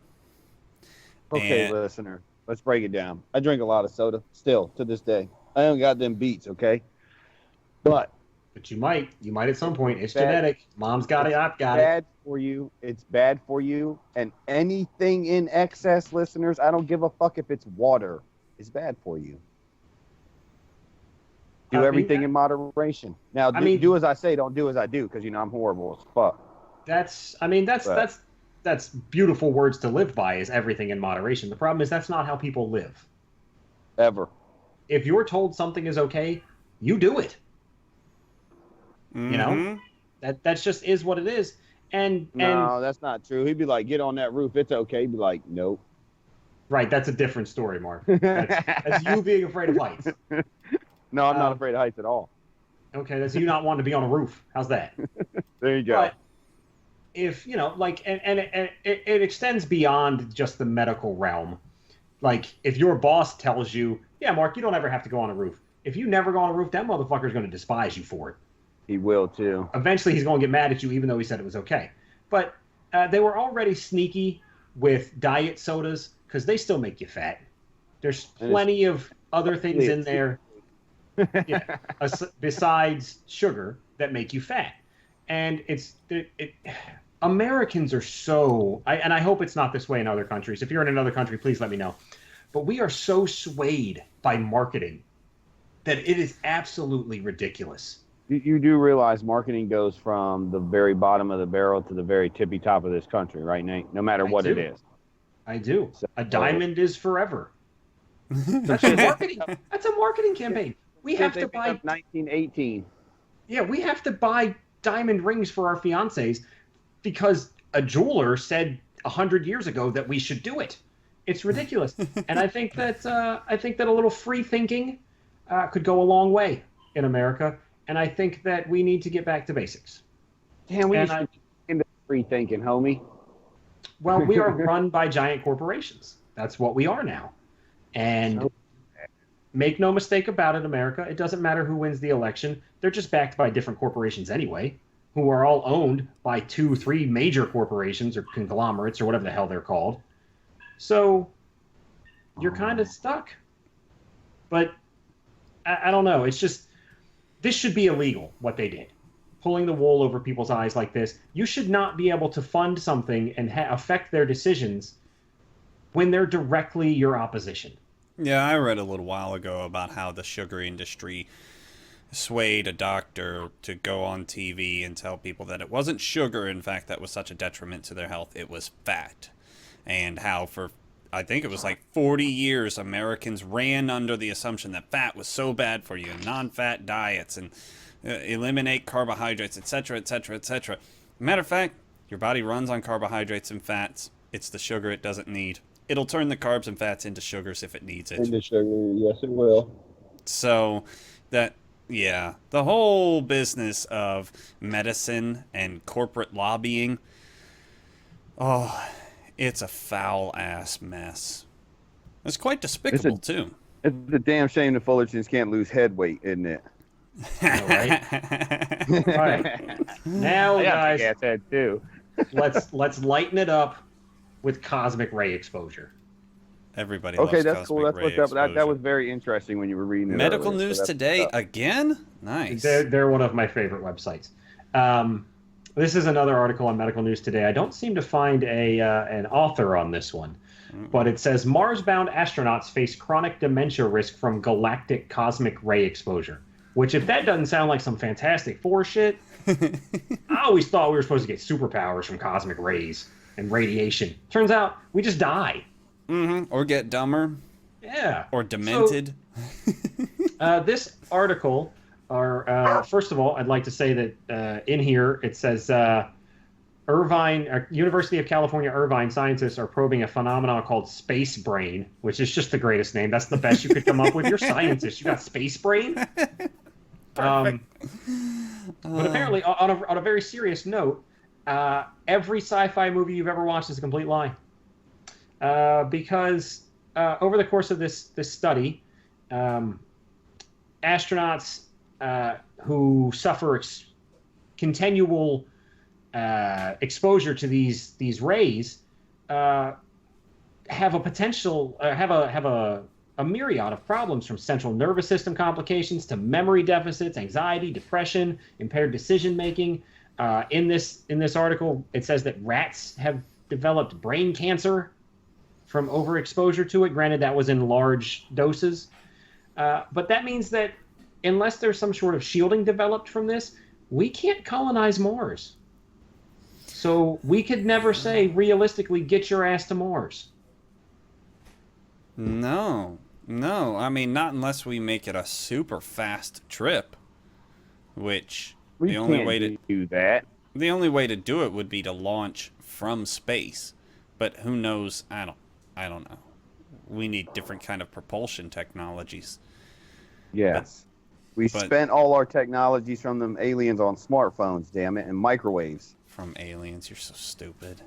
Okay, listener, let's break it down. I drink a lot of soda still to this day. I don't got them beats, okay? But you might at some point. It's bad. genetic. Mom's got it. I've got it. it. Bad for you. It's bad for you. And anything in excess, listeners, I don't give a fuck if it's water. It's bad for you. Do everything in moderation. Now, do as I say, don't do as I do, because I'm horrible as fuck. That's beautiful words to live by. Is everything in moderation. The problem is that's not how people live. Ever. If you're told something is okay, you do it. Mm-hmm. You know, that's just is what it is. And no, that's not true. He'd be like, "Get on that roof. It's okay." He'd be like, "Nope." Right, that's a different story, Mark. That's you being afraid of heights. No, I'm not afraid of heights at all. Okay, that's you not wanting to be on a roof. How's that? There you go. But if it extends beyond just the medical realm. Like if your boss tells you, "Yeah, Mark, you don't ever have to go on a roof." If you never go on a roof, that motherfucker's going to despise you for it. He will too. Eventually, he's going to get mad at you, even though he said it was okay. But they were already sneaky with diet sodas because they still make you fat. There's plenty of other things in there besides sugar that make you fat. And Americans are so, and I hope it's not this way in other countries. If you're in another country, please let me know. But we are so swayed by marketing that it is absolutely ridiculous. You do realize marketing goes from the very bottom of the barrel to the very tippy top of this country, right, Nate? No matter what it is. I do. So, a diamond is forever. That's a marketing campaign. We have to buy 1918. Yeah, we have to buy diamond rings for our fiancés because a jeweler said 100 years ago that we should do it. It's ridiculous. And I think that a little free thinking could go a long way in America. And I think that we need to get back to basics. Damn, we need into free thinking, homie. Well, we are run by giant corporations. That's what we are now. And make no mistake about it, America, it doesn't matter who wins the election. They're just backed by different corporations anyway, who are all owned by 2-3 major corporations or conglomerates or whatever the hell they're called. So you're kind of stuck. But I don't know. It's just, this should be illegal, what they did. Pulling the wool over people's eyes like this. You should not be able to fund something and affect their decisions when they're directly your opposition. Yeah, I read a little while ago about how the sugar industry swayed a doctor to go on TV and tell people that it wasn't sugar, in fact, that was such a detriment to their health. It was fat. And how for, I think it was like 40 years, Americans ran under the assumption that fat was so bad for you, and non-fat diets, and eliminate carbohydrates, etc., etc., etc. Matter of fact, your body runs on carbohydrates and fats. It's the sugar it doesn't need. It'll turn the carbs and fats into sugars if it needs it. Into sugar, yes, it will. So that, yeah, the whole business of medicine and corporate lobbying, oh, it's a foul ass mess. It's quite despicable too. It's a damn shame the Fullertons can't lose head weight, isn't it? All right. All right. Now, I got guys, a big ass head too. let's lighten it up with cosmic ray exposure. Everybody Okay, loves that's cool. cosmic That's what's ray up. That exposure. was very interesting when you were reading it. Medical earlier, news so that's today what's up. again. Nice. They're one of my favorite websites. This is another article on Medical News Today. I don't seem to find an author on this one, but it says Mars-bound astronauts face chronic dementia risk from galactic cosmic ray exposure. Which, if that doesn't sound like some Fantastic Four shit, I always thought we were supposed to get superpowers from cosmic rays and radiation. Turns out we just die. Or get dumber. Yeah. Or demented. This article, first of all, I'd like to say that in here it says University of California Irvine scientists are probing a phenomenon called space brain, which is just the greatest name. That's the best you could come up with. You're scientists. You got space brain? But apparently, on a very serious note, every sci-fi movie you've ever watched is a complete lie. Because over the course of this study, astronauts who suffer continual exposure to these rays have a potential have a myriad of problems, from central nervous system complications to memory deficits, anxiety, depression, impaired decision making. In this article, it says that rats have developed brain cancer from overexposure to it. Granted, that was in large doses, but that means that unless there's some sort of shielding developed from this, we can't colonize Mars. So we could never say, realistically, get your ass to Mars. No. I mean, not unless we make it a super fast trip. Which We the only can't way to do that. the only way to do it would be to launch from space. But who knows? I don't know. We need different kind of propulsion technologies. Yes. We but- spent all our technologies from them aliens on smartphones, damn it, and microwaves. From aliens, you're so stupid.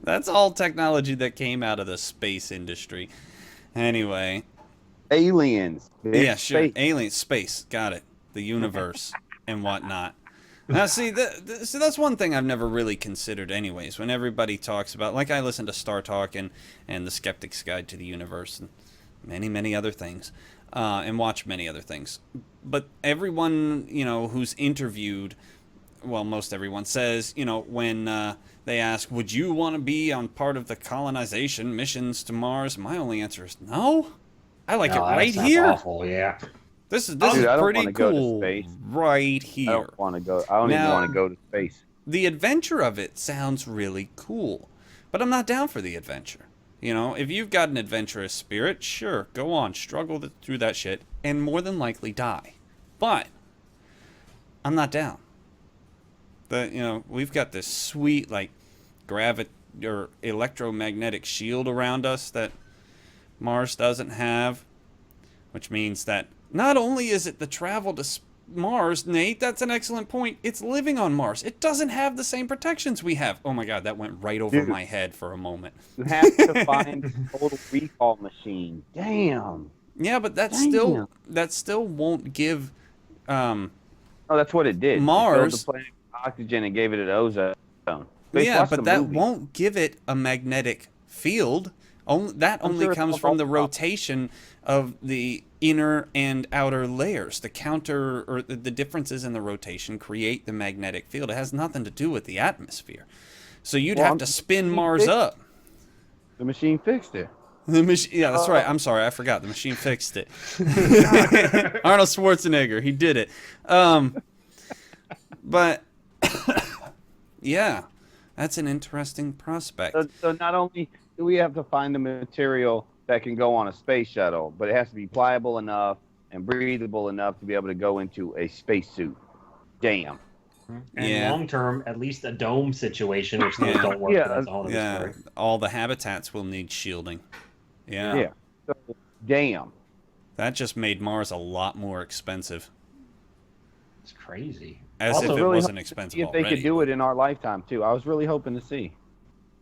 That's all technology that came out of the space industry. Anyway. Aliens. Yeah, sure. Space. Aliens, space. Got it. The universe and whatnot. Now, see, that's one thing I've never really considered anyways. When everybody talks about, like I listen to Star Talk and The Skeptic's Guide to the Universe and many, many other things, and watch many other things. But everyone, who's interviewed, well, most everyone says, when they ask, would you want to be on part of the colonization missions to Mars? My only answer is no. I like it right here. Awful, yeah. This is Dude, I don't pretty wanna go to cool space. right here. I don't want to go. I don't even Now- want to go to space. The adventure of it sounds really cool, but I'm not down for the adventure. If you've got an adventurous spirit, sure, go on, struggle through that shit, and more than likely die. But I'm not down. We've got this sweet or electromagnetic shield around us that Mars doesn't have, which means that not only is it the travel to Mars, Nate, that's an excellent point. It's living on Mars. It doesn't have the same protections we have. Oh my God, that went right over Dude. my head for a moment. You have to find a total recall machine. Damn. Yeah, but that still won't give. Oh, that's what it did. Mars- It filled the planet with oxygen and gave it an ozone. Yeah, Watch but the that movie. won't give it a magnetic field. That I'm only sure comes it's from the all- rotation of the inner and outer layers. The differences in the rotation create the magnetic field. It has nothing to do with the atmosphere. So you'd Well, have to spin Mars up. The machine fixed it. The machine. Yeah, that's right. I'm sorry, I forgot. The machine fixed it. Arnold Schwarzenegger, he did it. But yeah, that's an interesting prospect. So not only do we have to find the material that can go on a space shuttle, but it has to be pliable enough and breathable enough to be able to go into a spacesuit. Damn. And Yeah. long term, at least a dome situation, which those don't work. Yeah, but that's a whole other Yeah, story. all the habitats will need shielding. Yeah. Yeah. So, damn. That just made Mars a lot more expensive. It's crazy. As Also, if it really wasn't hope to expensive see if they already. could do it in our lifetime too. I was really hoping to see.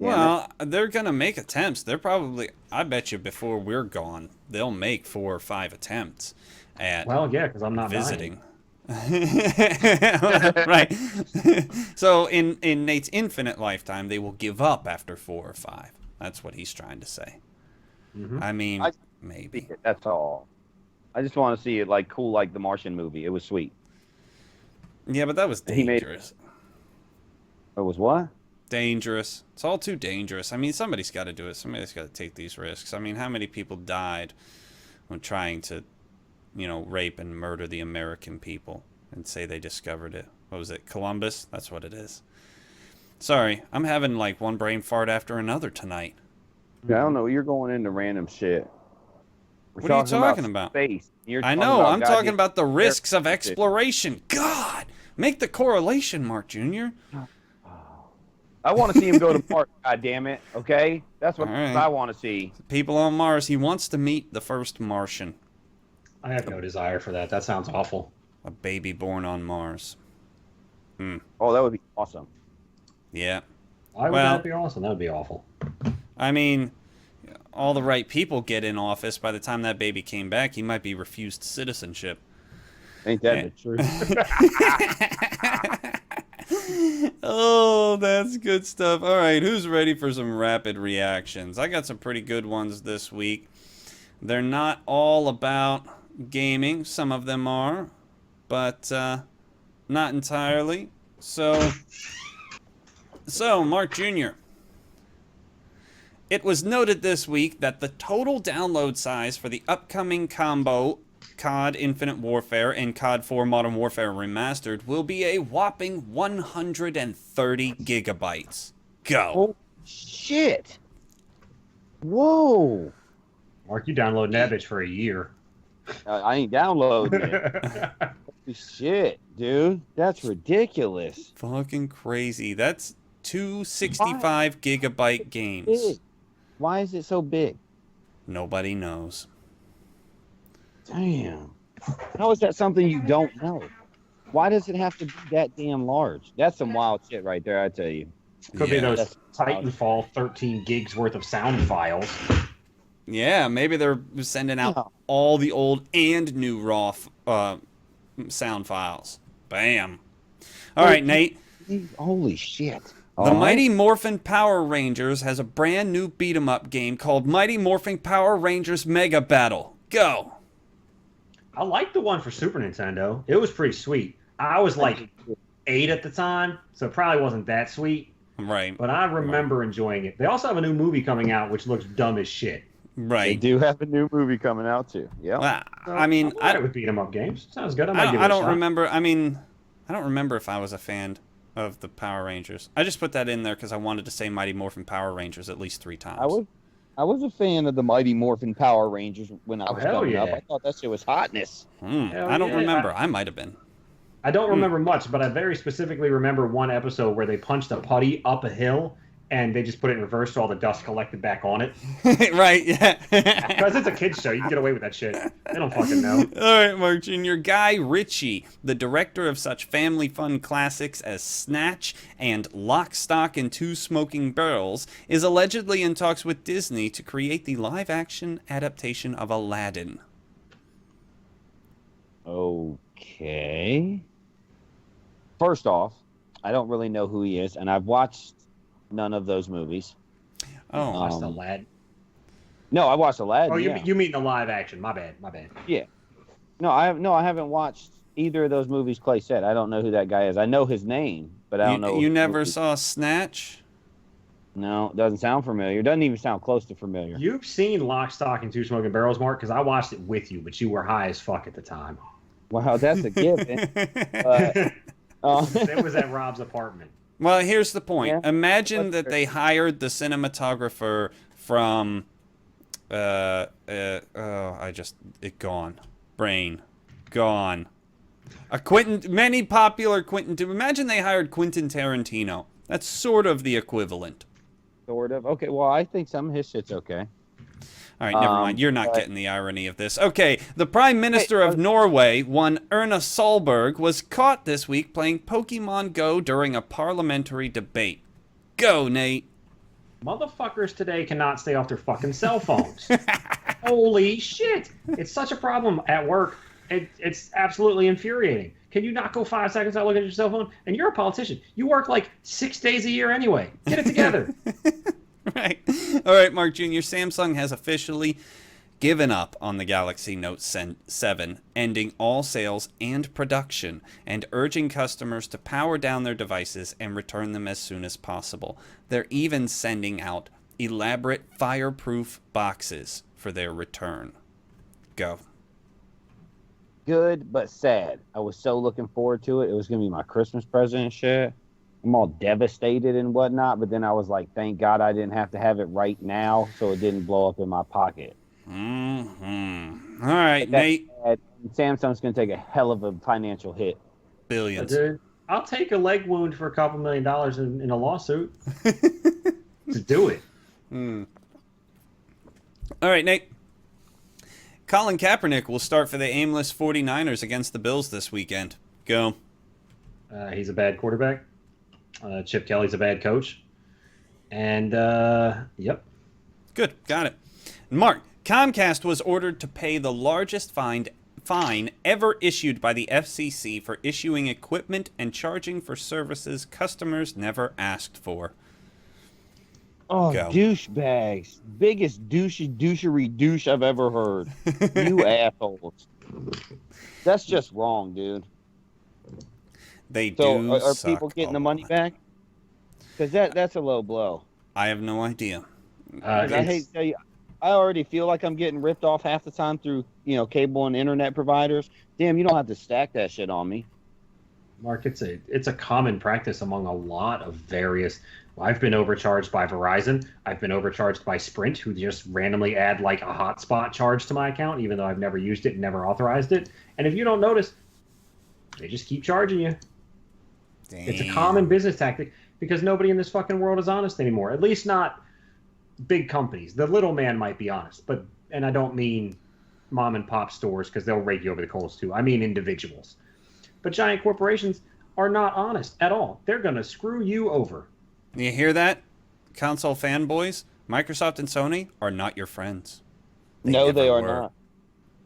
Damn it. Well, they're going to make attempts. They're probably, I bet you before we're gone, they'll make 4 or 5 attempts at Well, yeah, because I'm not visiting. Right. So in Nate's infinite lifetime, they will give up after 4 or 5. That's what he's trying to say. Mhm. I mean, I- maybe. That's all. I just want to see it like cool, like the Martian movie. It was sweet. Yeah, but that was He made- dangerous. It was what? Dangerous. It's all too dangerous. I mean, somebody's got to do it. Somebody's got to take these risks. I mean, how many people died when trying to, rape and murder the American people and say they discovered it? What was it? Columbus? That's what it is. Sorry, I'm having like one brain fart after another tonight. Yeah, I don't know. You're going into random shit. We're What are you talking about? Space. You're I talking know. about I'm talking goddamn- about the risks of exploration. God, make the correlation, Mark Jr. I want to see him go to Mars. God damn it. Okay, that's what All right. I want to see. People on Mars. He wants to meet the first Martian, I have no desire for that. That sounds awful. a baby born on Mars. Oh, that would be awesome. Yeah. Why would Well- that be awesome? That would be awful. I mean, all the right people get in office. By the time that baby came back, he might be refused citizenship. Ain't that Yeah. the truth? Oh, that's good stuff. All right, who's ready for some rapid reactions? I got some pretty good ones this week. They're not all about gaming. Some of them are, but not entirely. So, Mark Jr., it was noted this week that the total download size for the upcoming combo COD Infinite Warfare and COD 4 Modern Warfare Remastered will be a whopping 130 gigabytes. Go. Oh, shit. Whoa. Mark, you downloading that bitch for a year. I ain't downloading it. Holy shit, dude. That's ridiculous. Fucking crazy. That's two 65 gigabyte games. Big. Why is it so big? Nobody knows. Damn. How is that something you don't know? Why does it have to be that damn large? That's some wild shit right there, I tell you. Could be Yeah. those That's- Titanfall 13 gigs worth of sound files. Yeah, maybe they're sending out Yeah. all the old and new raw sound files. Bam. All right, Nate. Holy shit. The All right. Mighty Morphin Power Rangers has a brand new beat 'em up game called Mighty Morphin Power Rangers Mega Battle. Go. I liked the one for Super Nintendo. It was pretty sweet. I was like 8 at the time, so it probably wasn't that sweet, Right. but I remember enjoying it. They also have a new movie coming out, which looks dumb as shit. They Right. do have a new movie coming out too. Yeah. Well, So, I mean, I would beat 'em up games. Sounds good. I might give it I a don't shot. remember. I mean, I don't remember if I was a fan of the Power Rangers. I just put that in there because I wanted to say Mighty Morphin Power Rangers at least 3 times. I was a fan of the Mighty Morphin Power Rangers when I Oh, was hell coming up. yeah. I thought that shit was hotness. Hell I don't yeah. remember. I might have been. I don't remember much, but I very specifically remember one episode where they punched a putty up a hill and they just put it in reverse so all the dust collected back on it. Right, yeah. Because it's a kid's show. You can get away with that shit. They don't fucking know. All right, Mark Jr. Guy Ritchie, the director of such family fun classics as Snatch and Lock, Stock, and Two Smoking Barrels, is allegedly in talks with Disney to create the live-action adaptation of Aladdin. Okay. First off, I don't really know who he is, and I've watched none of those movies. Oh, Watch the lad. No, I watched Aladdin. Oh, yeah. you mean the live action? My bad. No, I haven't watched either of those movies. Clay said I don't know who that guy is. I know his name, but I don't know. you never saw Snatch? No, it doesn't sound familiar. It doesn't even sound close to familiar. You've seen Lock, Stock, and Two Smoking Barrels, Mark, because I watched it with you, but you were high as fuck at the time. Wow, that's a given. But, It was at Rob's apartment. Well, here's the point. Yeah. Imagine that they hired the cinematographer from gone. Brain. Gone. Many popular Quentin. Imagine they hired Quentin Tarantino. That's sort of the equivalent. Sort of. Okay, well, I think some of his shit's okay. All right, never mind. You're not getting the irony of this. Okay, the Prime Minister of Norway, one Erna Solberg, was caught this week playing Pokemon Go during a parliamentary debate. Go, Nate. Motherfuckers today cannot stay off their fucking cell phones. Holy shit. It's such a problem at work. It's absolutely infuriating. Can you not go 5 seconds without looking at your cell phone? And you're a politician. You work like 6 days a year anyway. Get it together. Right. All right, Mark Jr., Samsung has officially given up on the Galaxy Note 7, ending all sales and production, and urging customers to power down their devices and return them as soon as possible. They're even sending out elaborate fireproof boxes for their return. Go. Good, but sad. I was so looking forward to it. It was going to be my Christmas present and shit. I'm all devastated and whatnot, but then I was like, thank God I didn't have to have it right now, so it didn't blow up in my pocket. Mm-hmm. All right, Nate. Samsung's going to take a hell of a financial hit. Billions. Dude, I'll take a leg wound for a couple $1 million in a lawsuit to do it. All right, Nate. Colin Kaepernick will start for the aimless 49ers against the Bills this weekend. Go. He's a bad quarterback. Chip Kelly's a bad coach. And, yep. Good. Got it. Mark, Comcast was ordered to pay the largest fine ever issued by the FCC for issuing equipment and charging for services customers never asked for. Oh, Go. douchebags. Biggest douchery douche I've ever heard. You assholes. That's just wrong, dude. They So do are suck people getting the ball. money back? Because that's a low blow. I have no idea. I hate to tell you, I already feel like I'm getting ripped off half the time through, cable and internet providers. Damn, you don't have to stack that shit on me. Mark, it's a common practice among a lot of various. I've been overcharged by Verizon. I've been overcharged by Sprint, who just randomly add like a hotspot charge to my account, even though I've never used it and never authorized it. And if you don't notice, they just keep charging you. Damn. It's a common business tactic because nobody in this fucking world is honest anymore. At least not big companies. The little man might be honest, and I don't mean mom and pop stores because they'll rake you over the coals too. I mean individuals. But giant corporations are not honest at all. They're going to screw you over. You hear that? Console fanboys, Microsoft and Sony are not your friends. No, they never are were. not.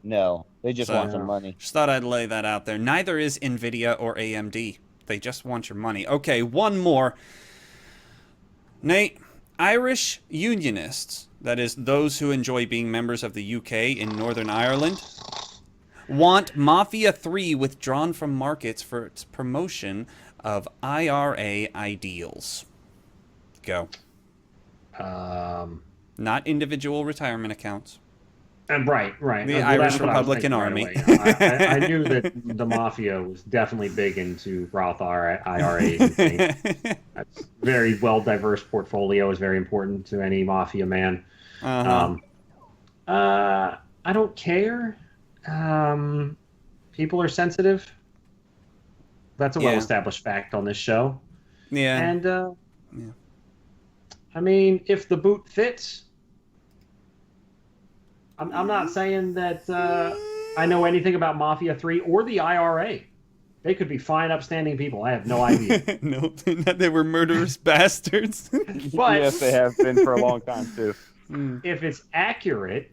No, they just want some money. Just thought I'd lay that out there. Neither is Nvidia or AMD. They just want your money. Okay, one more. Nate, Irish unionists, that is those who enjoy being members of the UK in Northern Ireland, want Mafia 3 withdrawn from markets for its promotion of IRA ideals. Go. Not individual retirement accounts. Right. The Irish Republican Army. I knew that the mafia was definitely big into Roth IRAs and things. That's very well diverse portfolio is very important to any mafia man. Uh-huh. I don't care. People are sensitive. That's a well-established fact on this show. Yeah. And yeah. I mean, if the boot fits. I'm not saying that I know anything about Mafia 3 or the IRA. They could be fine, upstanding people. I have no idea. No, they were murderous bastards. But Yes, they have been for a long time, too. if it's accurate,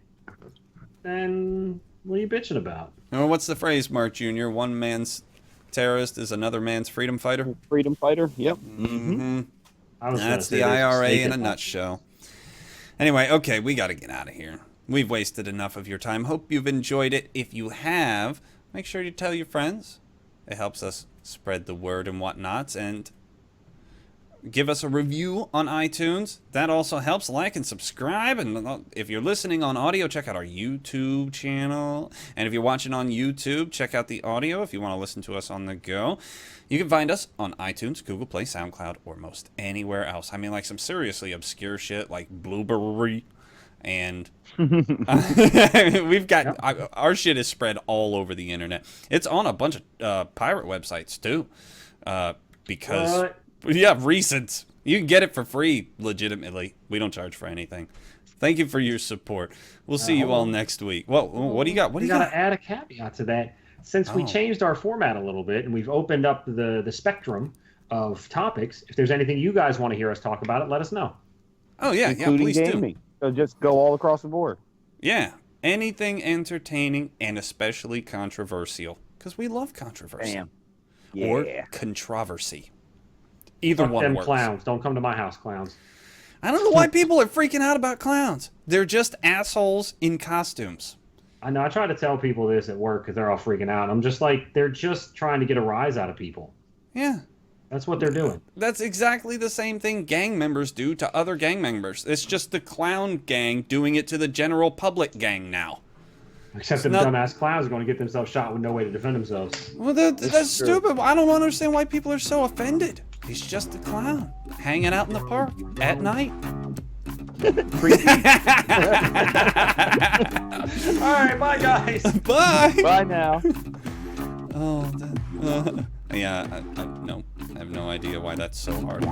then what are you bitching about? Oh, what's the phrase, Mark Jr.? One man's terrorist is another man's freedom fighter? Freedom fighter? Yep. Mm-hmm. I was gonna That's say the there's a IRA snake in a in that. nutshell. Anyway, okay, we got to get out of here. We've wasted enough of your time. Hope you've enjoyed it. If you have, make sure you tell your friends. It helps us spread the word and whatnots. And give us a review on iTunes. That also helps. Like and subscribe. And if you're listening on audio, check out our YouTube channel. And if you're watching on YouTube, check out the audio if you want to listen to us on the go. You can find us on iTunes, Google Play, SoundCloud, or most anywhere else. I mean, like some seriously obscure shit like Blueberry. And we've got our shit is spread all over the internet. It's on a bunch of pirate websites too, because recent. You can get it for free, legitimately. We don't charge for anything. Thank you for your support. We'll see you all next week. What do you got? What do you got? To add a caveat to that. Since we changed our format a little bit and we've opened up the spectrum of topics, if there's anything you guys want to hear us talk about, it let us know. Oh yeah, including please gaming. do. So just go all across the board. Yeah, anything entertaining and especially controversial, because we love controversy. Damn. Yeah. Or controversy. Either Fuck one them works. clowns. Don't come to my house, clowns. I don't know why people are freaking out about clowns. They're just assholes in costumes. I know. I try to tell people this at work because they're all freaking out. I'm just like, they're just trying to get a rise out of people. Yeah. That's what they're doing. That's exactly the same thing gang members do to other gang members. It's just the clown gang doing it to the general public gang now. Except them dumbass clowns are going to get themselves shot with no way to defend themselves. Well, that's stupid. I don't understand why people are so offended. He's just a clown hanging out in the park at night. All right, bye, guys. Bye. Bye now. Yeah, I have no idea why that's so hard.